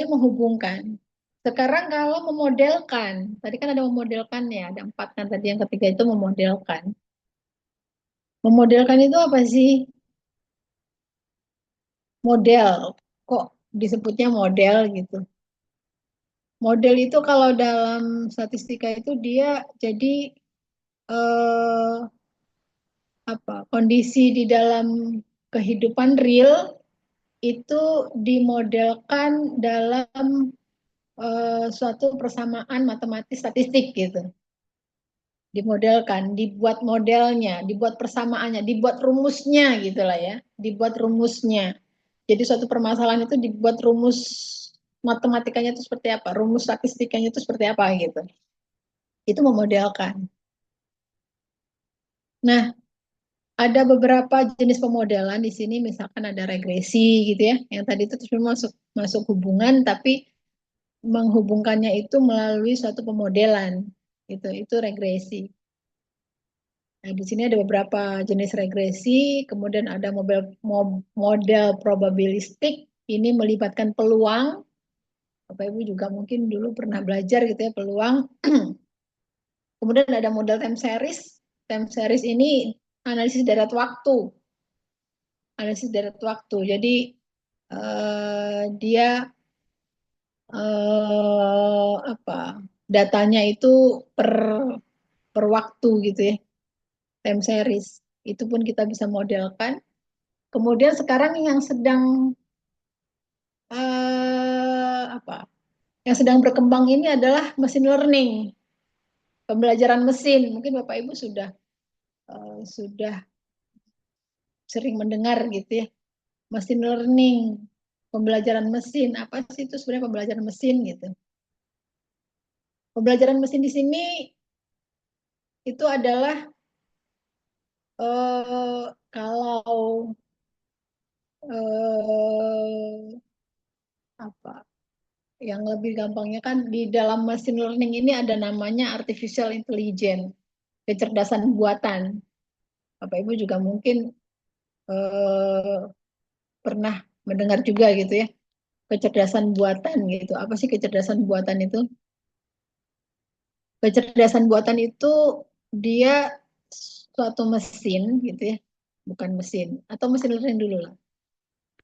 menghubungkan. Sekarang kalau memodelkan, tadi kan ada memodelkan ya, ada 4 kan tadi, yang ketiga itu memodelkan. Memodelkan itu apa sih? model. Kok disebutnya model gitu? Model itu kalau dalam statistika itu dia jadi eh, kondisi di dalam kehidupan real itu dimodelkan dalam suatu persamaan matematis statistik gitu. Dimodelkan, dibuat modelnya, dibuat persamaannya, dibuat rumusnya gitulah ya, dibuat rumusnya. Jadi suatu permasalahan itu dibuat rumus matematikanya itu seperti apa, rumus statistikanya itu seperti apa gitu. Itu memodelkan. Nah, ada beberapa jenis pemodelan di sini, misalkan ada regresi gitu ya, yang tadi itu terus masuk masuk hubungan, tapi menghubungkannya itu melalui suatu pemodelan, gitu. Itu regresi. Nah, di sini ada beberapa jenis regresi, kemudian ada model probabilistik, ini melibatkan peluang. Bapak Ibu juga mungkin dulu pernah belajar gitu ya, peluang. Kemudian ada model time series. Time series ini analisis deret waktu. Analisis deret waktu. Jadi dia apa? Datanya itu per per waktu gitu ya, time series. Itu pun kita bisa modelkan. Kemudian sekarang yang sedang apa? Yang sedang berkembang ini adalah machine learning, pembelajaran mesin. Mungkin Bapak Ibu sudah sering mendengar gitu ya, machine learning, pembelajaran mesin. Apa sih itu sebenarnya pembelajaran mesin gitu? Pembelajaran mesin di sini itu adalah kalau eh, apa yang lebih gampangnya kan di dalam machine learning ini ada namanya artificial intelligence, kecerdasan buatan. Bapak Ibu juga mungkin eh, pernah mendengar juga gitu ya, kecerdasan buatan gitu. Apa sih kecerdasan buatan itu? Kecerdasan buatan itu dia suatu mesin gitu ya, bukan mesin atau mesin learning dulu lah.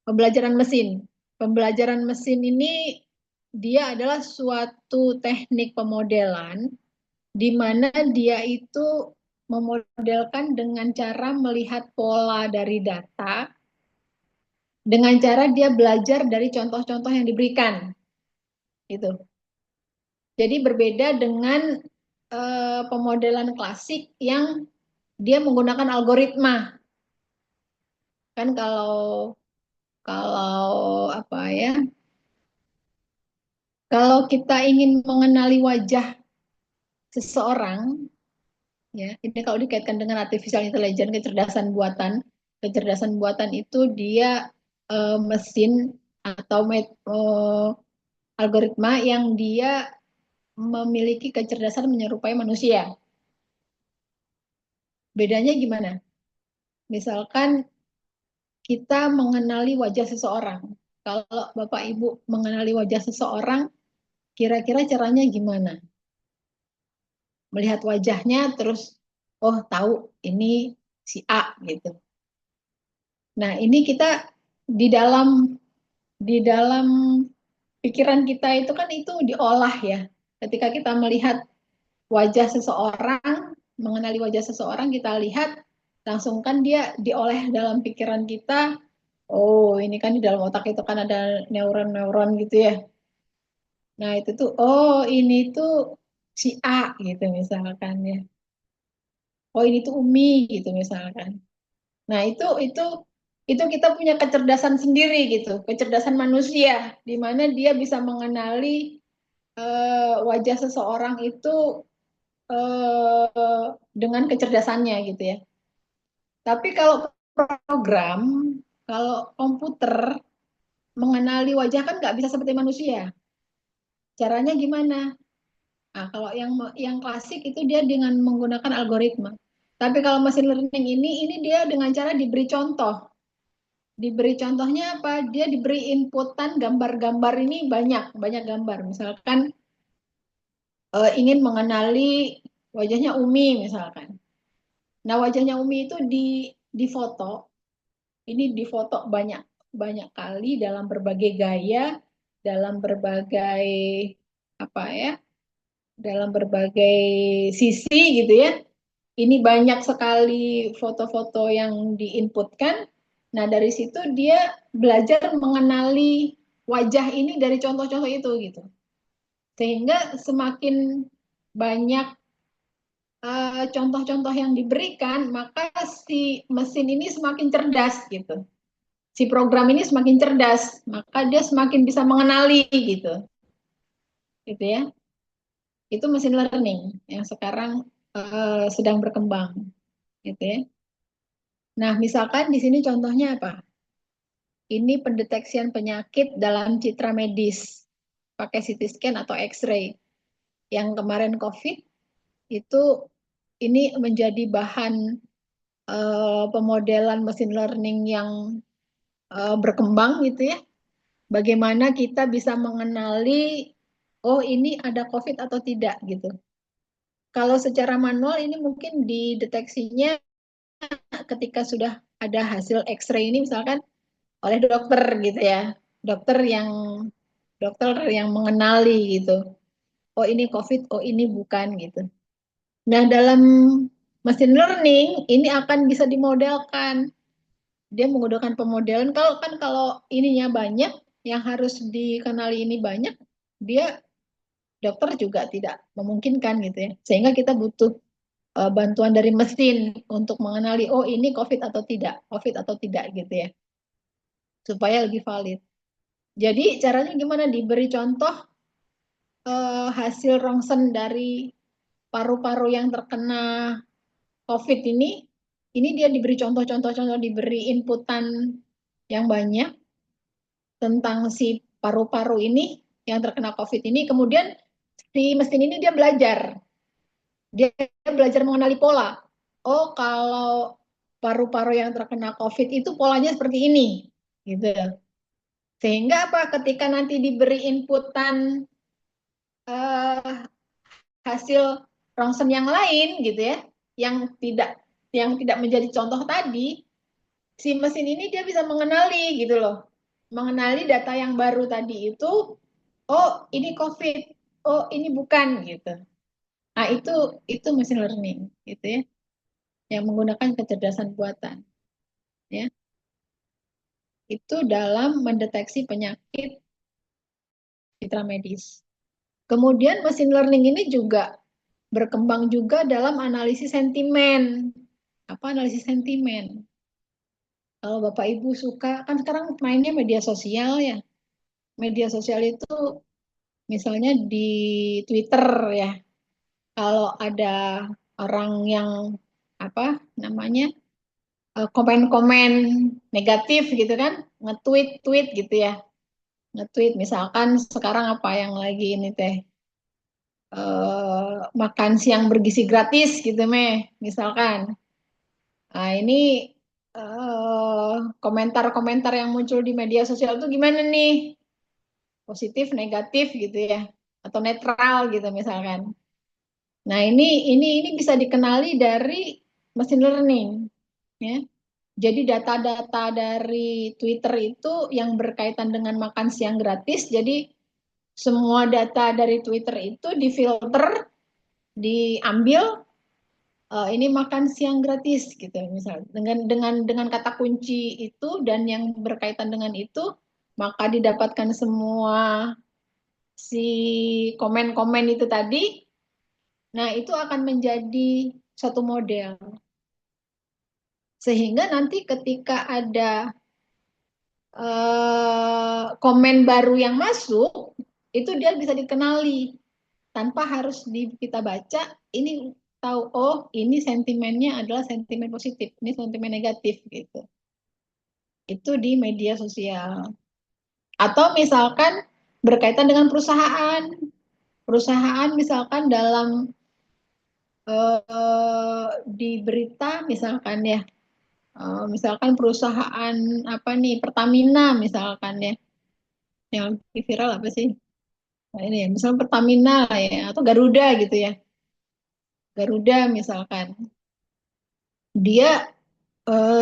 Pembelajaran mesin. Pembelajaran mesin ini dia adalah suatu teknik pemodelan di mana dia itu memodelkan dengan cara melihat pola dari data dengan cara dia belajar dari contoh-contoh yang diberikan gitu. Jadi berbeda dengan pemodelan klasik yang dia menggunakan algoritma. Kan kalau kalau apa ya? Kalau kita ingin mengenali wajah seseorang, ya, ini kalau dikaitkan dengan artificial intelligence, kecerdasan buatan itu dia mesin atau algoritma yang dia memiliki kecerdasan menyerupai manusia. Bedanya gimana? Misalkan kita mengenali wajah seseorang. Kalau Bapak Ibu mengenali wajah seseorang, kira-kira caranya gimana? Melihat wajahnya terus, oh tahu ini si A gitu. Nah, ini kita di dalam pikiran kita itu kan itu diolah ya. Ketika kita melihat wajah seseorang, mengenali wajah seseorang, kita lihat langsung kan dia diolah dalam pikiran kita. Oh, ini kan di dalam otak itu kan ada neuron-neuron gitu ya. Nah, itu tuh oh ini tuh si A gitu misalkan ya. Oh, ini tuh Umi gitu misalkan. Nah, itu kita punya kecerdasan sendiri gitu, kecerdasan manusia di mana dia bisa mengenali wajah seseorang itu dengan kecerdasannya gitu ya. Tapi kalau program, kalau komputer mengenali wajah kan nggak bisa seperti manusia. Caranya gimana? Nah, kalau yang klasik itu dia dengan menggunakan algoritma. Tapi kalau machine learning ini dia dengan cara diberi contoh. Diberi contohnya apa? Dia diberi inputan gambar-gambar ini banyak, banyak gambar. Misalkan ingin mengenali wajahnya Umi misalkan. Nah, wajahnya Umi itu di foto, ini di foto banyak. banyak kali dalam berbagai gaya, dalam berbagai apa ya, dalam berbagai sisi gitu ya. Ini banyak sekali foto-foto yang diinputkan. Nah, dari situ dia belajar mengenali wajah ini dari contoh-contoh itu gitu. Sehingga semakin banyak contoh-contoh yang diberikan, maka si mesin ini semakin cerdas gitu. Si program ini semakin cerdas, maka dia semakin bisa mengenali gitu. Gitu ya. Itu mesin learning yang sekarang sedang berkembang gitu ya. Nah, misalkan di sini contohnya apa? Ini pendeteksian penyakit dalam citra medis pakai CT scan atau X-ray. Yang kemarin COVID itu ini menjadi bahan pemodelan mesin learning yang berkembang gitu ya. Bagaimana kita bisa mengenali oh ini ada COVID atau tidak gitu. Kalau secara manual ini mungkin dideteksinya ketika sudah ada hasil X-ray ini misalkan oleh dokter gitu ya. Dokter yang mengenali gitu. Oh ini COVID, oh ini bukan gitu. Nah, dalam machine learning ini akan bisa dimodelkan. Dia menggunakan pemodelan kalau ininya banyak yang harus dikenali ini banyak, dia dokter juga tidak memungkinkan gitu ya. Sehingga kita butuh bantuan dari mesin untuk mengenali oh ini COVID atau tidak gitu ya. Supaya lebih valid. Jadi caranya gimana? Diberi contoh hasil rongsen dari paru-paru yang terkena COVID ini dia diberi contoh-contoh, diberi inputan yang banyak tentang si paru-paru ini yang terkena COVID ini. Kemudian si mesin ini dia belajar mengenali pola. Oh, kalau paru-paru yang terkena COVID itu polanya seperti ini, gitu. Sehingga apa? Ketika nanti diberi inputan eh, hasil rongsen yang lain, gitu ya, yang tidak menjadi contoh tadi, si mesin ini dia bisa mengenali gitu loh. Mengenali data yang baru tadi itu, oh ini COVID, oh ini bukan gitu. Nah, itu machine learning gitu ya, yang menggunakan kecerdasan buatan ya. Itu dalam mendeteksi penyakit citra medis. Kemudian machine learning ini juga berkembang juga dalam analisis sentimen. Apa analisis sentimen? Kalau Bapak Ibu suka, kan sekarang mainnya media sosial ya. Media sosial itu misalnya di Twitter ya, kalau ada orang yang apa namanya komen-komen negatif gitu kan, nge-tweet gitu ya, nge-tweet misalkan sekarang apa yang lagi ini teh makan siang bergizi gratis gitu misalkan. Nah ini komentar-komentar yang muncul di media sosial itu gimana nih? Positif, negatif gitu ya, atau netral gitu misalkan. Nah, ini bisa dikenali dari machine learning, ya. Jadi data-data dari Twitter itu yang berkaitan dengan makan siang gratis. Jadi semua data dari Twitter itu difilter, diambil ini makan siang gratis gitu misal. Dengan kata kunci itu dan yang berkaitan dengan itu, maka didapatkan semua si komen-komen itu tadi. Nah, itu akan menjadi satu model. Sehingga nanti ketika ada komen baru yang masuk, itu dia bisa dikenali tanpa harus kita baca. Ini tahu oh ini sentimennya adalah sentimen positif, ini sentimen negatif gitu. Itu di media sosial. Atau misalkan berkaitan dengan perusahaan. Perusahaan misalkan dalam di berita misalkan ya, misalkan perusahaan apa nih Pertamina misalkan ya, yang viral apa sih? Nah, ini ya, misalnya Pertamina lah ya, atau Garuda gitu ya. Garuda misalkan. Dia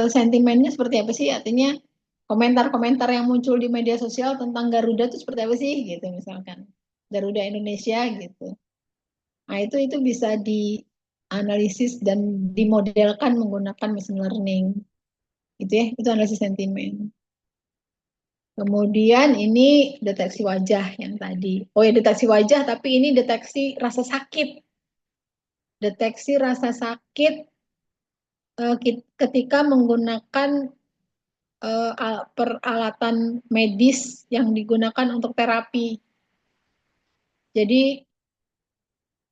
sentimennya seperti apa sih? Artinya komentar-komentar yang muncul di media sosial tentang Garuda itu seperti apa sih gitu misalkan. Garuda Indonesia gitu. Nah, itu bisa dianalisis dan dimodelkan menggunakan machine learning. Gitu ya, itu analisis sentimen. Kemudian ini deteksi wajah yang tadi. Oh ya, deteksi wajah, tapi ini deteksi rasa sakit. Deteksi rasa sakit ketika menggunakan peralatan medis yang digunakan untuk terapi. Jadi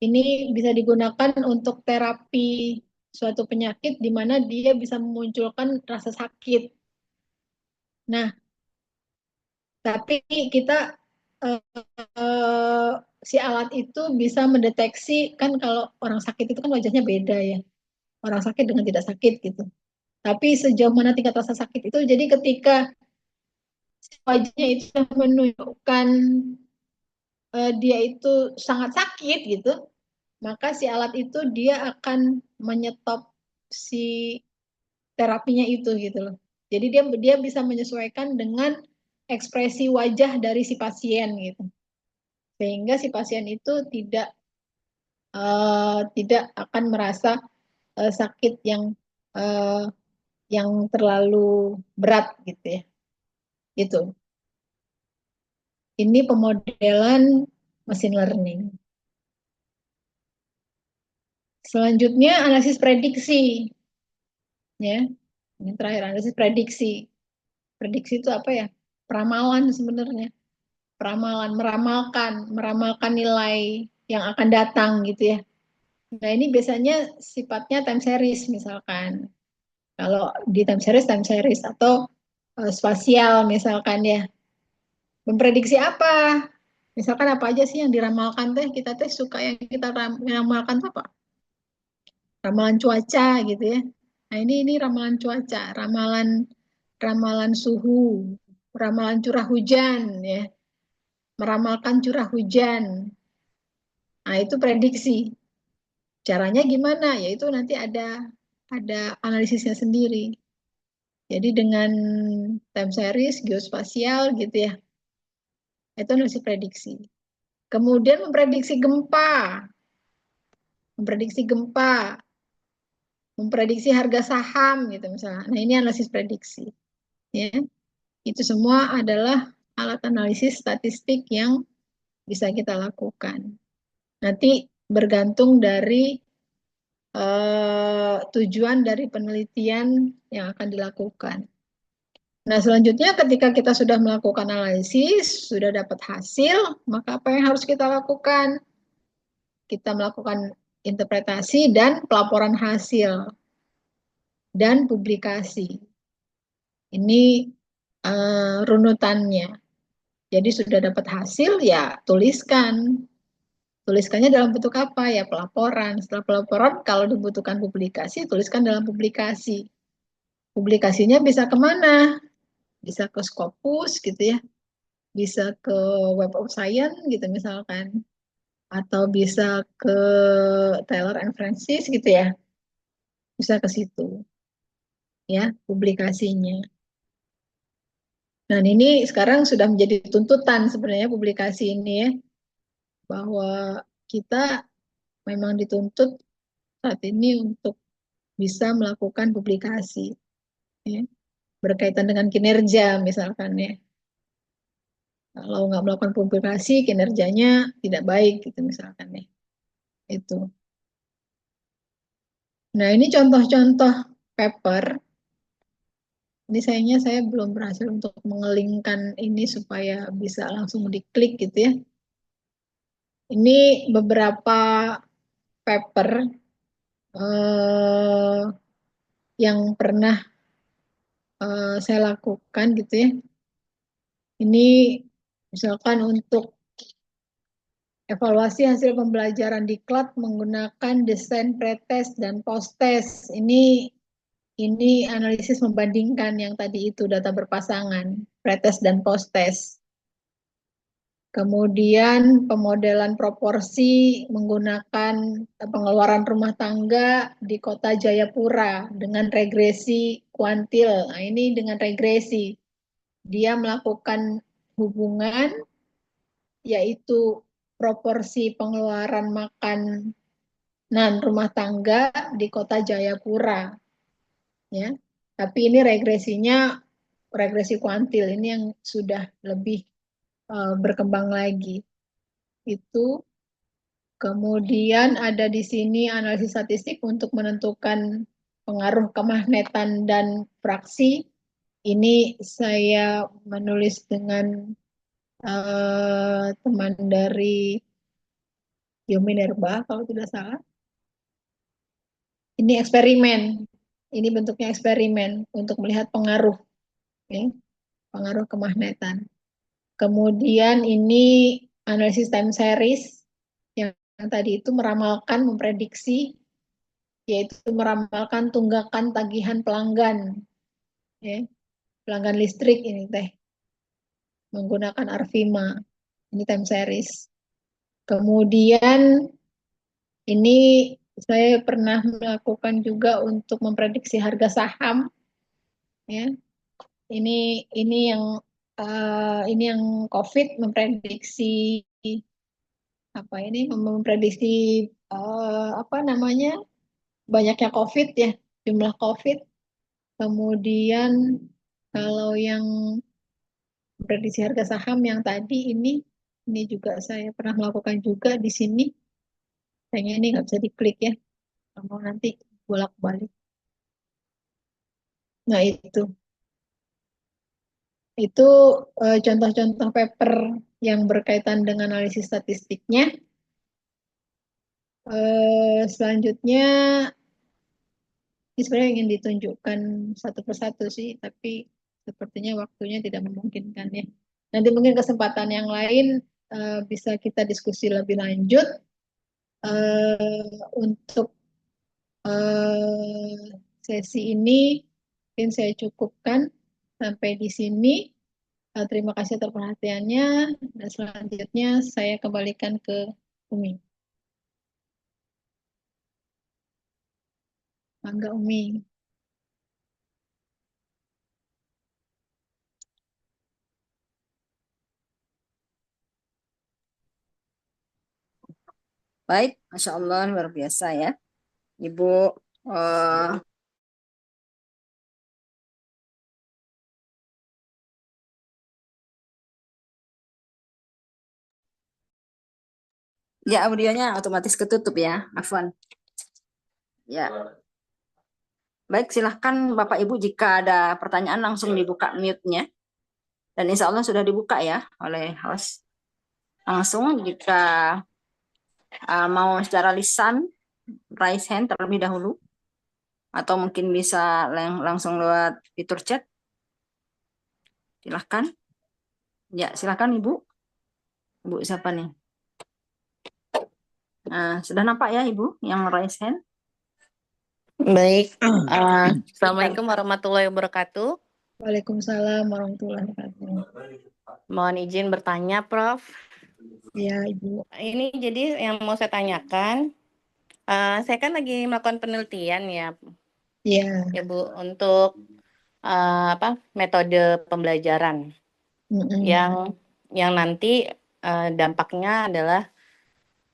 ini bisa digunakan untuk terapi suatu penyakit di mana dia bisa memunculkan rasa sakit. Nah, tapi kita eh, eh, si alat itu bisa mendeteksi kan kalau orang sakit itu kan wajahnya beda ya. Orang sakit dengan tidak sakit gitu. Tapi sejauh mana tingkat rasa sakit itu, jadi ketika wajahnya itu menunjukkan dia itu sangat sakit gitu, maka si alat itu dia akan menyetop si terapinya itu gitu loh. Jadi dia dia bisa menyesuaikan dengan ekspresi wajah dari si pasien gitu. Sehingga si pasien itu tidak akan merasa sakit uh, yang terlalu berat gitu ya. Gitu. Ini pemodelan machine learning. Selanjutnya analisis prediksi ya. Ini terakhir analisis prediksi. Prediksi itu apa ya? Peramalan sebenarnya. Peramalan, meramalkan nilai yang akan datang gitu ya. Nah, ini biasanya sifatnya time series misalkan. Kalau di time series atau spasial misalkan ya. Memprediksi apa? Misalkan apa aja sih yang diramalkan teh? Kita teh suka yang kita ramalkan tuh apa? Ramalan cuaca gitu ya. Nah, ini ramalan cuaca, ramalan ramalan suhu, ramalan curah hujan ya, meramalkan curah hujan. Nah, itu prediksi. Caranya gimana? Yaitu nanti ada analisisnya sendiri. Jadi dengan time series, geospasial gitu ya. Itu analisis prediksi. Kemudian memprediksi gempa, memprediksi harga saham gitu misalnya. Nah, ini analisis prediksi. Ya, itu semua adalah alat analisis statistik yang bisa kita lakukan. Nanti bergantung dari tujuan dari penelitian yang akan dilakukan. Nah, selanjutnya ketika kita sudah melakukan analisis, sudah dapat hasil, maka apa yang harus kita lakukan? Kita melakukan interpretasi dan pelaporan hasil dan publikasi. Ini runutannya. Jadi sudah dapat hasil, ya tuliskan. Tuliskannya dalam bentuk apa? Ya pelaporan. Setelah pelaporan, kalau dibutuhkan publikasi, tuliskan dalam publikasi. Publikasinya bisa kemana? Bisa ke Scopus gitu ya, bisa ke Web of Science gitu misalkan, atau bisa ke Taylor and Francis gitu ya, bisa ke situ ya publikasinya. Nah, ini sekarang sudah menjadi tuntutan sebenarnya publikasi ini ya, bahwa kita memang dituntut saat ini untuk bisa melakukan publikasi ya, berkaitan dengan kinerja misalkan ya. Kalau nggak melakukan publikasi, kinerjanya tidak baik gitu misalkan ya. Itu. Nah, ini contoh-contoh paper. Ini sayangnya saya belum berhasil untuk mengelingkan ini supaya bisa langsung diklik gitu ya. Ini beberapa paper eh, yang pernah saya lakukan gitu ya. Ini misalkan untuk evaluasi hasil pembelajaran di diklat menggunakan desain pretest dan posttest. Ini analisis membandingkan yang tadi itu data berpasangan, pretest dan posttest. Kemudian pemodelan proporsi menggunakan pengeluaran rumah tangga di kota Jayapura dengan regresi kuantil. Nah, ini dengan regresi. dia melakukan hubungan, yaitu proporsi pengeluaran makanan rumah tangga di kota Jayapura, ya. Tapi ini regresinya regresi kuantil, ini yang sudah lebih berkembang lagi. Itu kemudian ada di sini analisis statistik untuk menentukan pengaruh kemagnetan dan fraksi. Ini saya menulis dengan teman dari Biominerba kalau tidak salah. Ini eksperimen. Ini bentuknya eksperimen untuk melihat pengaruh, ya, pengaruh kemagnetan. Kemudian ini analisis time series yang tadi itu meramalkan, memprediksi, yaitu meramalkan tunggakan tagihan pelanggan, ya, pelanggan listrik ini teh menggunakan Arvima. Ini time series. Kemudian ini saya pernah melakukan juga untuk memprediksi harga saham, ya. Ini yang COVID memprediksi apa ini memprediksi apa namanya banyaknya COVID, ya, jumlah COVID. Kemudian kalau yang prediksi harga saham yang tadi ini juga saya pernah melakukan juga di sini. Kayaknya ini nggak bisa diklik, ya. Mau nanti bolak-balik. Nah, itu contoh-contoh paper yang berkaitan dengan analisis statistiknya. Selanjutnya, ini sebenarnya ingin ditunjukkan satu persatu sih, tapi sepertinya waktunya tidak memungkinkan, ya. Nanti mungkin kesempatan yang lain bisa kita diskusi lebih lanjut. Untuk eh, sesi ini mungkin saya cukupkan sampai di sini. Terima kasih atas perhatiannya, dan selanjutnya saya kembalikan ke Umi. Mangga Umi. Baik, Masya Allah, luar biasa ya. Ibu, eh, ya audionya otomatis ketutup ya, Afwan. Ya, baik silahkan Bapak Ibu jika ada pertanyaan langsung dibuka mute-nya. Dan insya Allah sudah dibuka ya oleh host. Langsung jika mau secara lisan, raise hand terlebih dahulu. Atau mungkin bisa langsung lewat fitur chat. Silahkan. Ya, silahkan Ibu. Ibu siapa nih? Nah, sudah nampak ya Ibu yang raise hand? Baik, Assalamualaikum warahmatullahi wabarakatuh. Waalaikumsalam warahmatullahi wabarakatuh. Mohon izin bertanya, Prof. Ya, Ibu. Ini jadi yang mau saya tanyakan, saya kan lagi melakukan penelitian ya, Ya. Bu, untuk metode pembelajaran yang nanti dampaknya adalah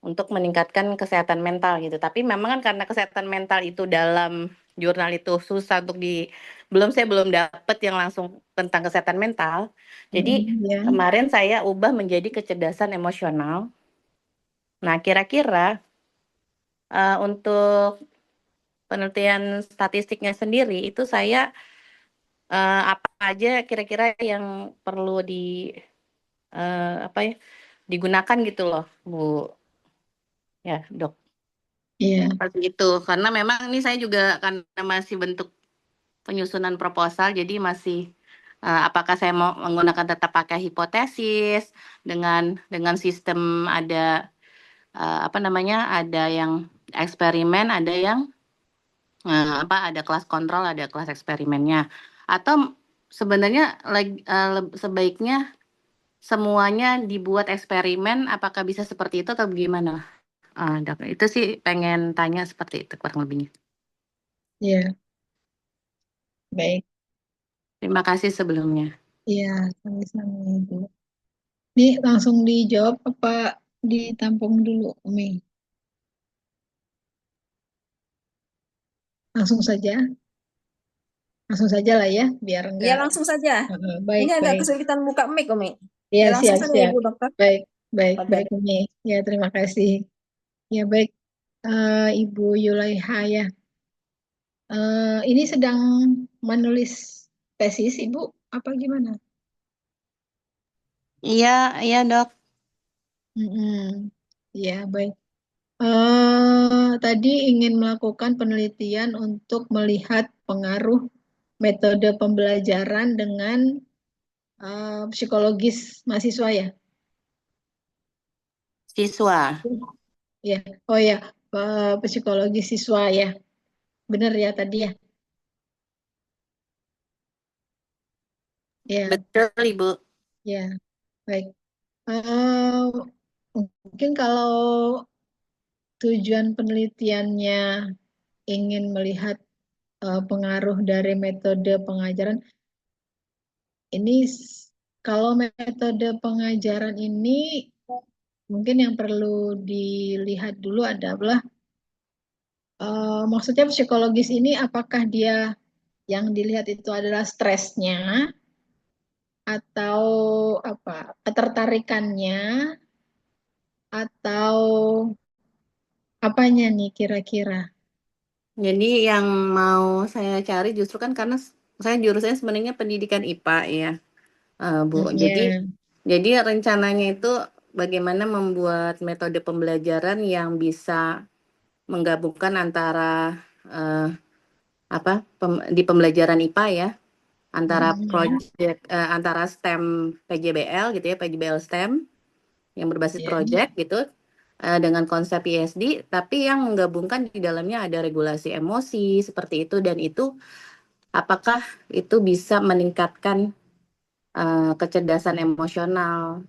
untuk meningkatkan kesehatan mental gitu. Tapi memang kan karena kesehatan mental itu dalam jurnal itu susah untuk saya belum dapat yang langsung tentang kesehatan mental. Jadi kemarin saya ubah menjadi kecerdasan emosional. Nah, kira-kira untuk penelitian statistiknya sendiri itu saya apa aja kira-kira yang perlu digunakan gitu loh, Bu. Ya, Dok. Iya. Seperti itu. Karena memang ini saya juga karena masih bentuk penyusunan proposal, jadi masih apakah saya mau menggunakan tetap pakai hipotesis dengan sistem ada ada yang eksperimen, ada yang ada kelas kontrol, ada kelas eksperimennya. Atau sebenarnya sebaiknya semuanya dibuat eksperimen, apakah bisa seperti itu atau bagaimana? Dok, itu sih pengen tanya seperti itu kurang lebihnya. Iya. Baik. Terima kasih sebelumnya. Iya, sama-sama Ibu. Ini langsung dijawab apa ditampung dulu, Umi? Langsung saja, langsung saja lah ya, biar Ya, enggak. langsung saja. Baik, Ini agak baik. kesulitan buka mic, Umi. Ya, Ya, langsung siap, saja siap. Ibu Dokter. Baik, baik, Pada baik, Umi. Ya, terima kasih. Ya, baik. Ibu Yulaiha ya. Ini sedang menulis tesis, Ibu, apa gimana? Iya, iya dok. Mm-mm. Ya, baik. Tadi ingin melakukan penelitian untuk melihat pengaruh metode pembelajaran dengan psikologis mahasiswa ya. Siswa. Ya, oh ya, psikologis siswa ya. Benar ya tadi ya. Ya, Betul Ibu. ya, baik. Eh, Mungkin kalau tujuan penelitiannya ingin melihat pengaruh dari metode pengajaran ini, kalau metode pengajaran ini mungkin yang perlu dilihat dulu adalah maksudnya psikologis ini apakah dia yang dilihat itu adalah stresnya atau apa ketertarikannya atau apanya nih kira-kira? Jadi yang mau saya cari justru kan karena saya jurusannya sebenarnya pendidikan IPA ya, Bu. Ya, Jadi rencananya itu bagaimana membuat metode pembelajaran yang bisa menggabungkan antara eh, di pembelajaran IPA ya, antara ya, antara STEM PJBL gitu ya, PJBL STEM yang berbasis ya, project gitu, dengan konsep ISD, tapi yang menggabungkan di dalamnya ada regulasi emosi seperti itu, dan itu apakah itu bisa meningkatkan kecerdasan emosional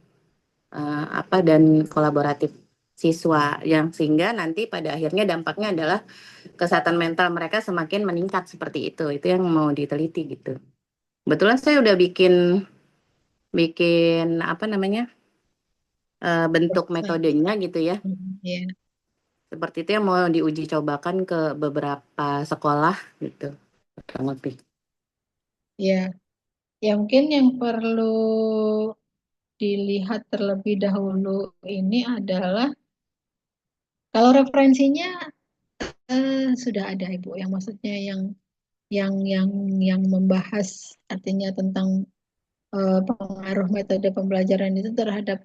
dan kolaboratif siswa, yang sehingga nanti pada akhirnya dampaknya adalah kesehatan mental mereka semakin meningkat seperti itu. Itu yang mau diteliti gitu. Kebetulan saya udah bikin bikin apa namanya bentuk metodenya gitu ya. ya, Seperti itu yang mau diuji cobakan ke beberapa sekolah gitu. Kurang lebih. ya. Ya mungkin yang perlu dilihat terlebih dahulu ini adalah kalau referensinya sudah ada Ibu, yang maksudnya yang yang yang membahas artinya tentang pengaruh metode pembelajaran itu terhadap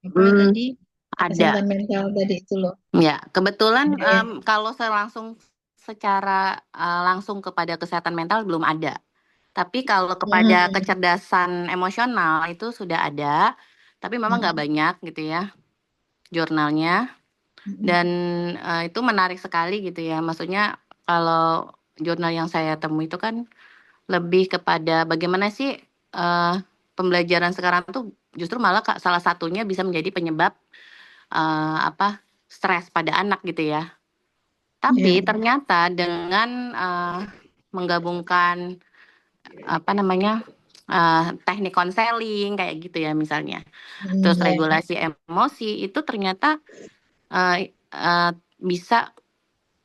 apa Hmm, tadi ada. kesehatan mental tadi itu loh. Ya, kebetulan Ya. kalau saya secara langsung kepada kesehatan mental belum ada. Tapi kalau kepada Hmm, kecerdasan emosional itu sudah ada, tapi memang nggak hmm, banyak gitu ya jurnalnya. Dan hmm, itu menarik sekali gitu ya. Maksudnya kalau jurnal yang saya temui itu kan lebih kepada bagaimana sih eh, pembelajaran sekarang tuh justru malah salah satunya bisa menjadi penyebab stres pada anak gitu ya. ya, Tapi ternyata dengan menggabungkan apa namanya teknik konseling kayak gitu ya misalnya, terus ya, regulasi emosi itu ternyata eh, eh, bisa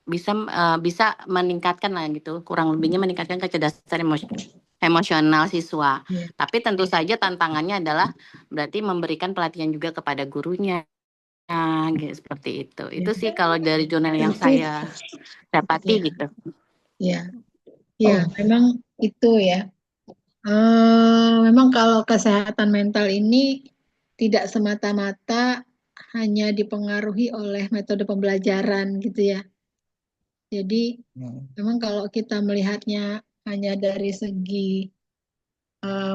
bisa meningkatkan lah gitu, kurang lebihnya meningkatkan kecerdasan emosional siswa. ya, Tapi tentu saja tantangannya adalah berarti memberikan pelatihan juga kepada gurunya, gitu, seperti itu. ya. Itu sih kalau dari jurnal yang Itu saya dapati ya, gitu. ya, ya, memang itu ya. Memang kalau kesehatan mental ini tidak semata-mata hanya dipengaruhi oleh metode pembelajaran gitu ya. Jadi memang kalau kita melihatnya hanya dari segi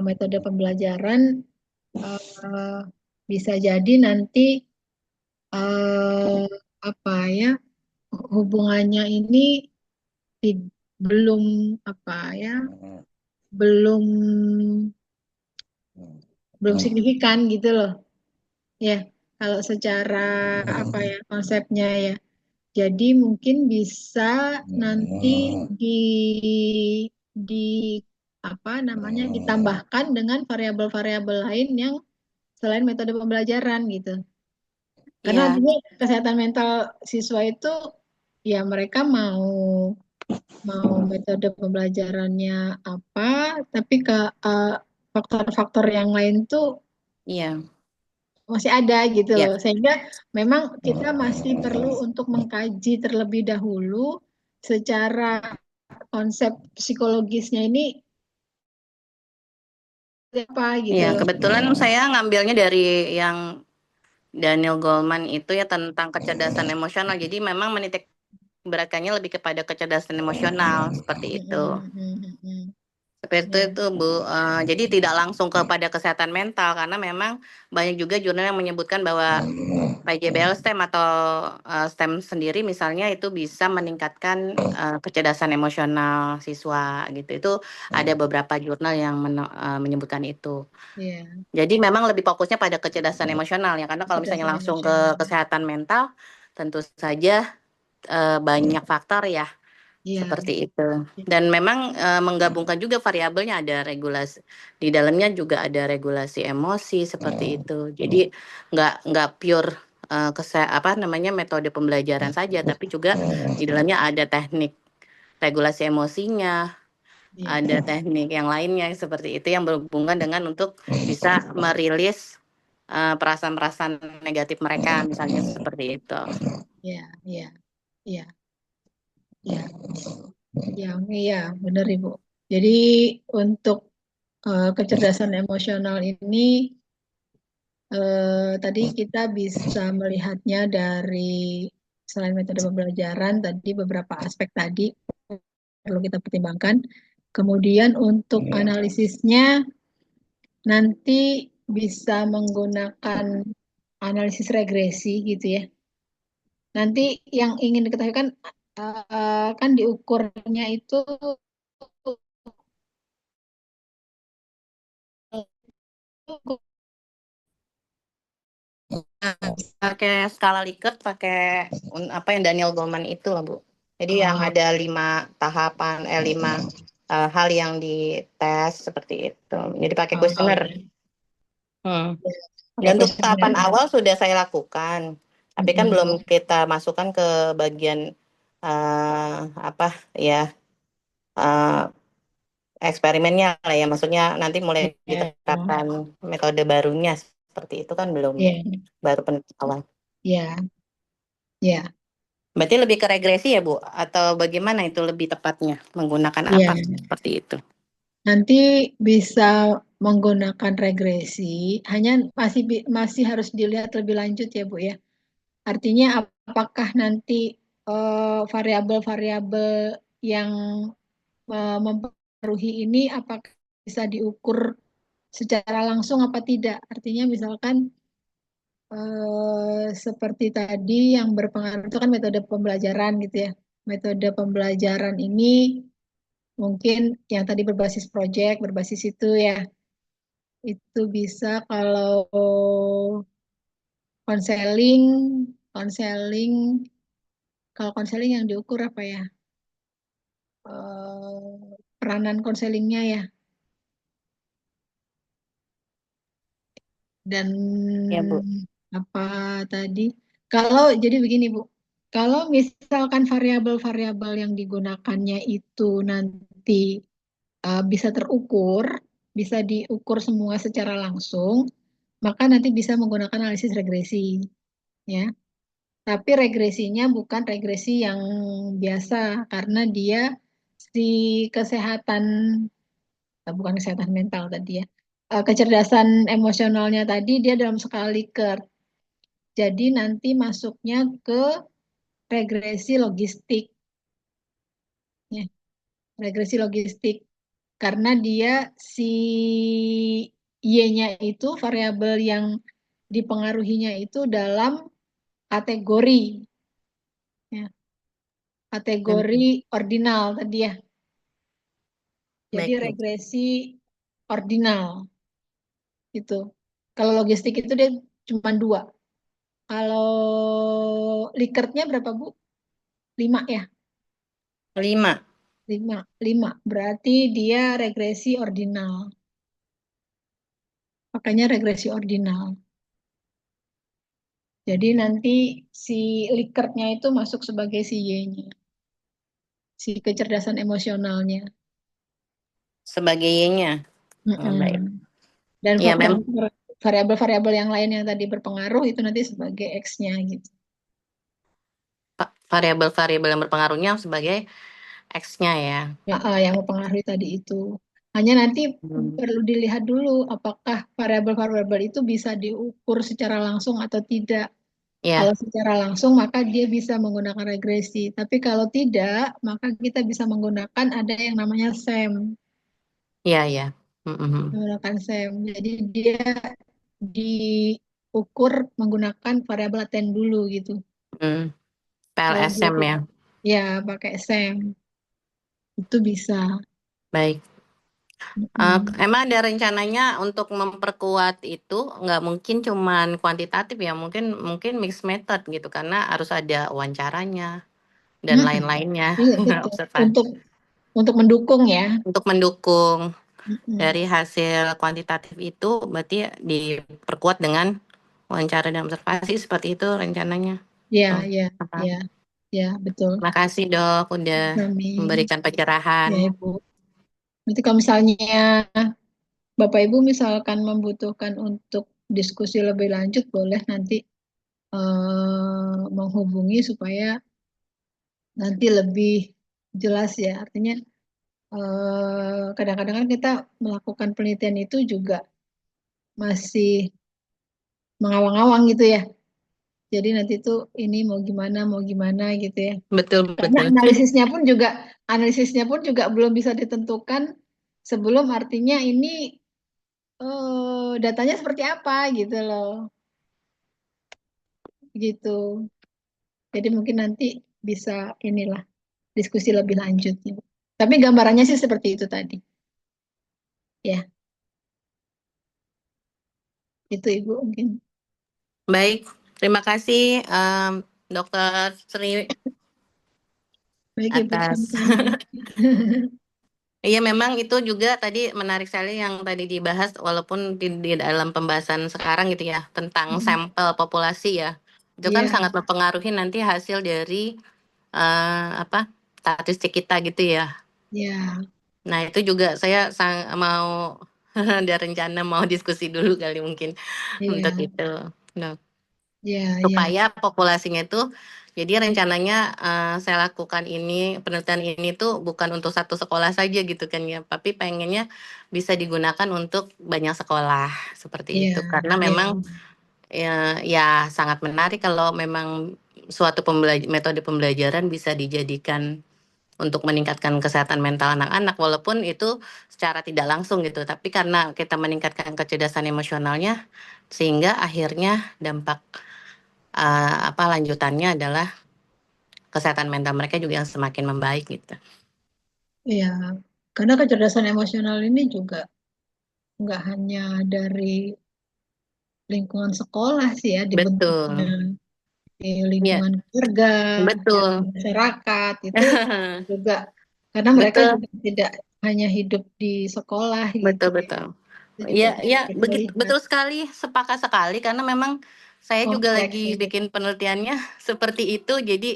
metode pembelajaran, eh, bisa jadi nanti eh, apa ya hubungannya ini belum apa ya belum belum signifikan gitu loh ya kalau secara apa ya konsepnya ya. Jadi mungkin bisa nanti di ditambahkan dengan variabel-variabel lain yang selain metode pembelajaran gitu. Karena Iya, artinya kesehatan mental siswa itu ya mereka mau metode pembelajarannya apa, tapi faktor-faktor yang lain tuh iya, masih ada gitu iya, loh. Sehingga memang kita masih perlu untuk mengkaji terlebih dahulu secara konsep psikologisnya ini apa gitu iya. loh. Kebetulan saya ngambilnya dari yang Daniel Goleman itu ya tentang kecerdasan emosional. Jadi memang menitik beratkannya lebih kepada kecerdasan emosional seperti itu. Seperti Ya, itu, Bu. Jadi tidak langsung kepada kesehatan mental karena memang banyak juga jurnal yang menyebutkan bahwa PJBL STEM atau STEM sendiri misalnya itu bisa meningkatkan kecerdasan emosional siswa gitu. Itu ada beberapa jurnal yang menyebutkan itu. ya, Jadi memang lebih fokusnya pada kecerdasan emosional ya karena kalau misalnya kecerdasan langsung ke emosional. kesehatan mental tentu saja banyak faktor ya Iya, seperti itu. Dan memang menggabungkan juga variabelnya ada regulasi di dalamnya juga ada regulasi emosi seperti itu. Jadi nggak pure apa namanya metode pembelajaran saja, tapi juga di dalamnya ada teknik regulasi emosinya, iya, ada teknik yang lainnya seperti itu yang berhubungan dengan untuk bisa merilis perasaan-perasaan negatif mereka misalnya seperti itu. iya, iya, iya, iya, iya, benar Ibu. Jadi untuk kecerdasan emosional ini tadi kita bisa melihatnya dari selain metode pembelajaran tadi beberapa aspek tadi perlu kita pertimbangkan. Kemudian untuk analisisnya nanti bisa menggunakan analisis regresi gitu ya. Nanti yang ingin diketahui kan kan diukurnya itu Pakai skala Likert, pakai apa yang Daniel Goleman itu lah Bu. Jadi yang uh, ada 5 tahapan, 5 hal yang dites seperti itu. Jadi pakai kuesioner. ya, Dan pakai untuk kuesioner. tahapan awal sudah saya lakukan, tapi kan belum Mm-mm. kita masukkan ke bagian apa ya eh, eksperimennya lah ya. Maksudnya nanti mulai Ya, diterapkan metode barunya seperti itu kan belum, ya, baru penelitian awal. ya, ya, Berarti lebih ke regresi ya, Bu? Atau bagaimana itu lebih tepatnya? Menggunakan apa ya. seperti itu? Nanti bisa menggunakan regresi, hanya masih harus dilihat lebih lanjut ya Bu ya. Artinya apakah nanti variabel-variabel yang mempengaruhi ini apakah bisa diukur secara langsung apa tidak? Artinya misalkan seperti tadi yang berpengaruh itu kan metode pembelajaran gitu ya. Metode pembelajaran ini mungkin yang tadi berbasis project, berbasis itu ya. Itu bisa kalau konseling, konseling, kalau konseling yang diukur apa ya? Peranan konselingnya ya. Dan Ya, Bu. apa tadi? Kalau jadi begini Bu, kalau misalkan variabel-variabel yang digunakannya itu nanti bisa terukur, bisa diukur semua secara langsung, maka nanti bisa menggunakan analisis regresi, ya. Tapi regresinya bukan regresi yang biasa karena dia si kesehatan, bukan kesehatan mental tadi ya, kecerdasan emosionalnya tadi dia dalam skala Likert. Jadi nanti masuknya ke regresi logistik, ya, regresi logistik karena dia si Y-nya itu variabel yang dipengaruhinya itu dalam kategori, ya, kategori Hmm, ordinal tadi ya. Jadi baik, Bu. regresi ordinal itu. Kalau logistik itu dia cuma dua. Kalau Likertnya berapa Bu? 5 ya. 5. 5. Berarti dia regresi ordinal. Makanya regresi ordinal. Jadi nanti si Likert-nya itu masuk sebagai si Y-nya. Si kecerdasan emosionalnya. Sebagai Y-nya. Baik. Mm-mm. Dan Ya, memang variabel-variabel yang lain yang tadi berpengaruh itu nanti sebagai X-nya gitu. variabel-variabel yang berpengaruhnya sebagai X-nya ya. Yang mempengaruhi tadi itu. Hanya nanti Hmm. perlu dilihat dulu apakah variabel-variabel itu bisa diukur secara langsung atau tidak. Ya, Kalau secara langsung maka dia bisa menggunakan regresi. Tapi kalau tidak, maka kita bisa menggunakan ada yang namanya SEM. ya, ya. Mm-mm. Menggunakan SEM. Jadi dia diukur menggunakan variabel laten dulu gitu. Hmm. Kalau dia PLSM ya. ya pakai SEM itu bisa. Baik. Mm. Emang ada rencananya untuk memperkuat itu nggak mungkin cuman kuantitatif ya, mungkin mungkin mixed method gitu karena harus ada wawancaranya dan Mm-mm. lain-lainnya Iya betul. observasi Untuk mendukung ya. untuk mendukung Mm-mm. dari hasil kuantitatif itu berarti diperkuat dengan wawancara dan observasi seperti itu rencananya. Ya, Oh, ya, apa? ya, ya betul. Makasih dok udah Amin. memberikan pencerahan. Ya Ibu. Nanti kalau misalnya Bapak Ibu misalkan membutuhkan untuk diskusi lebih lanjut, boleh nanti menghubungi supaya nanti lebih jelas ya. Artinya kadang-kadang kan kita melakukan penelitian itu juga masih mengawang-awang gitu ya. Jadi nanti tuh ini mau gimana gitu ya. Betul Karena betul. analisisnya pun juga belum bisa ditentukan sebelum artinya ini datanya seperti apa gitu loh. Gitu. Jadi mungkin nanti bisa inilah diskusi lebih lanjut. Tapi gambarannya sih seperti itu tadi. Ya, itu Ibu mungkin. Baik, terima kasih Dokter Sri Baik Ibu atas. sama-sama. Iya, memang itu juga tadi menarik sekali yang tadi dibahas, walaupun di dalam pembahasan sekarang gitu ya, tentang sampel populasi ya. Itu kan Iya, sangat mempengaruhi nanti hasil dari apa statistik kita gitu ya. iya, Nah, itu juga saya mau ada rencana mau diskusi dulu kali mungkin untuk iya, itu. Nah, iya, iya, supaya populasinya itu jadi rencananya saya lakukan ini penelitian ini tuh bukan untuk satu sekolah saja gitu kan ya, tapi pengennya bisa digunakan untuk banyak sekolah seperti iya, itu karena iya, memang ya sangat menarik kalau memang suatu metode pembelajaran bisa dijadikan untuk meningkatkan kesehatan mental anak-anak walaupun itu secara tidak langsung gitu, tapi karena kita meningkatkan kecerdasan emosionalnya sehingga akhirnya dampak apa lanjutannya adalah kesehatan mental mereka juga yang semakin membaik gitu. iya. Karena kecerdasan emosional ini juga nggak hanya dari lingkungan sekolah sih ya, dibentuknya Betul. di Ya, lingkungan keluarga dan betul. masyarakat itu juga karena mereka Betul, juga tidak hanya hidup di sekolah gitu betul, ya. betul. Itu juga Ya, ya, kita lihat betul sekali, sepakat sekali karena memang saya juga lagi kompleks itu. bikin penelitiannya seperti itu. Jadi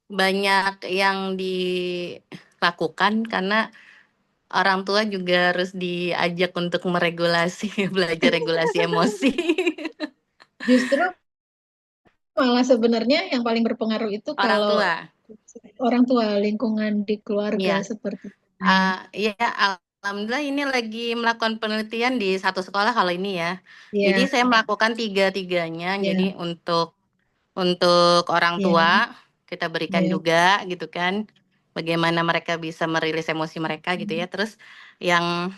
banyak yang dilakukan karena orang tua juga harus diajak untuk meregulasi, belajar regulasi emosi. Justru malah sebenarnya yang paling berpengaruh itu Orang kalau tua, orang tua lingkungan di keluarga iya. seperti ini. Iya, alhamdulillah ini lagi melakukan penelitian di satu sekolah kalau ini ya. Jadi Ya, saya melakukan tiga-tiganya. Jadi ya, untuk orang ya, tua kita berikan ya, juga gitu kan, bagaimana mereka bisa merilis emosi mereka gitu ya. Terus yang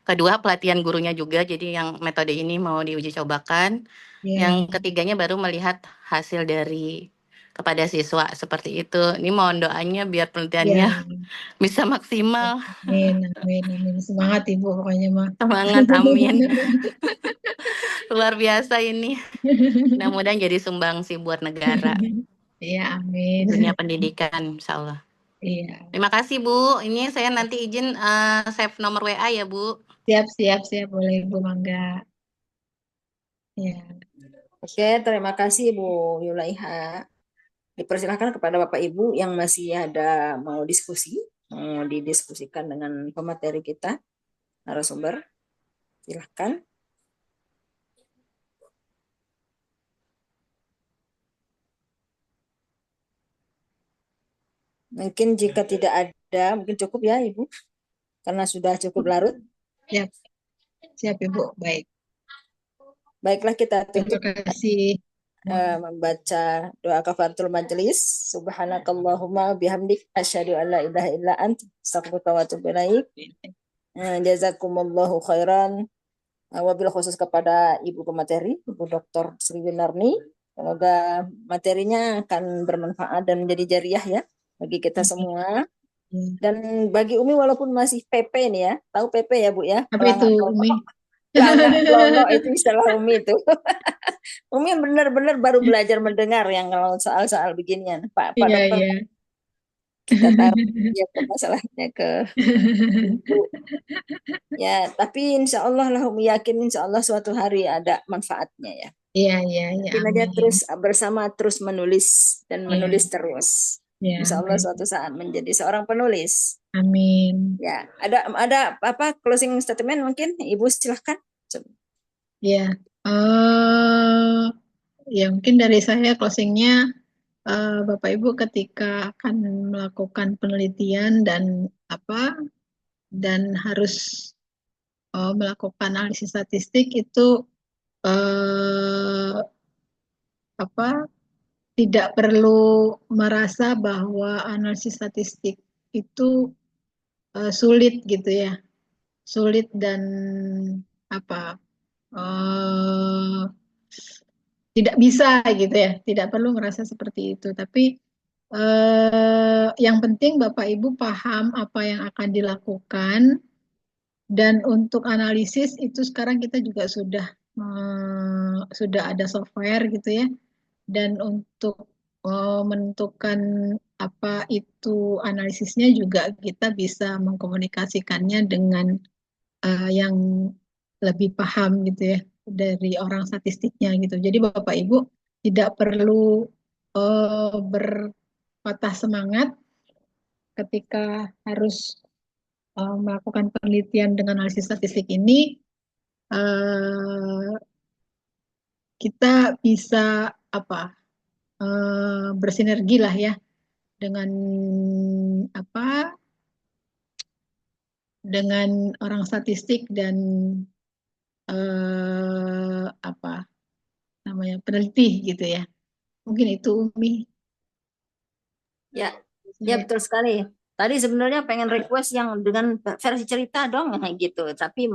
kedua pelatihan gurunya juga. Jadi yang metode ini mau diuji cobakan. Yang ya, ketiganya baru melihat hasil dari kepada siswa seperti itu. Ini mohon doanya biar penelitiannya ya. bisa maksimal. Amin, amin, amin. Semangat Ibu pokoknya mah. Semangat, amin. Luar biasa ini. Mudah-mudahan jadi sumbangsi buat negara Iya, di amin. dunia pendidikan, insya Allah. Iya. Terima kasih Bu. Ini saya nanti izin save nomor WA ya Bu. Siap, siap, siap. Boleh Ibu Mangga. Ya. Oke, terima kasih Bu Yulaiha. Dipersilakan kepada Bapak Ibu yang masih ada mau diskusi, mau didiskusikan dengan pemateri kita, narasumber. Silahkan. Mungkin jika tidak ada, mungkin cukup ya Ibu, karena sudah cukup larut. Siap, siap Ibu. Baik. Baiklah, kita tutup Terima kasih. membaca doa kafaratul majelis. Subhanakallahumma bihamdik asyhadu an la ilaha illa anta astaghfiruka wa atubu ilaik. Jazakumullahu khairan. Wabil khusus kepada Ibu pemateri, Ibu Dr. Sri Winarni. Semoga materinya akan bermanfaat dan menjadi jariah ya bagi kita semua. Dan bagi Umi walaupun masih PP nih ya, tahu PP ya Bu ya? Apa itu Umi? Pelangak itu istilah Umi itu. Umi benar-benar baru belajar mendengar yang kalau soal-soal beginian. Pak Iya, Dokter iya. kita taruh ya ke masalahnya ke Ibu. Ya, tapi insya Allah lah Umi yakin insya Allah suatu hari ada manfaatnya ya. Iya, iya, iya. Mungkin aja Amin. terus bersama terus menulis dan Iya. menulis terus. Ya, Insya Allah baik. suatu saat menjadi seorang penulis. Amin. Ya, ada apa closing statement mungkin Ibu silahkan. Ya, ya mungkin dari saya closingnya, Bapak Ibu ketika akan melakukan penelitian dan harus melakukan analisis statistik itu eh, apa tidak perlu merasa bahwa analisis statistik itu sulit gitu ya, sulit dan apa eh, tidak bisa gitu ya, tidak perlu merasa seperti itu. Tapi yang penting Bapak Ibu paham apa yang akan dilakukan. Dan untuk analisis itu sekarang kita juga sudah ada software gitu ya. Dan untuk menentukan apa itu analisisnya juga kita bisa mengkomunikasikannya dengan yang lebih paham gitu ya dari orang statistiknya gitu. Jadi Bapak Ibu tidak perlu berpatah semangat ketika harus melakukan penelitian dengan analisis statistik ini. eh, Kita bisa apa bersinergi lah ya dengan apa dengan orang statistik dan apa namanya peneliti gitu ya. Mungkin itu Umi. Ya, ya betul sekali. Tadi sebenarnya pengen request yang dengan versi cerita dong gitu, tapi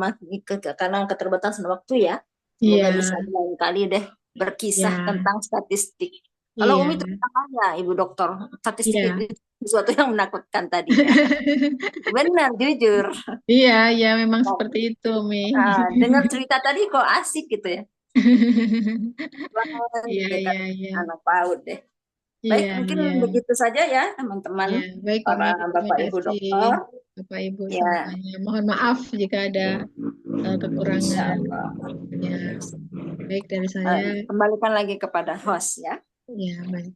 karena keterbatasan waktu ya, semoga Iya, bisa lain kali deh berkisah iya, tentang statistik. Kalau iya, Umi terang aja, Ibu Dokter, statistik iya. itu sesuatu yang menakutkan tadinya. Benar, jujur. Iya, iya memang seperti itu Umi. Dengar cerita tadi kok asik gitu ya. Iya, Kayak iya, iya. anak PAUD deh. Baik, Iya, mungkin iya. begitu saja ya teman-teman, Ya, baik para Umi, terima Bapak Ibu kasih dokter. Bapak Ibu Ya, semuanya. Mohon maaf jika ada insya kekurangan. Allah. Ya, baik dari saya. Kembalikan lagi kepada host ya. Ya, baik.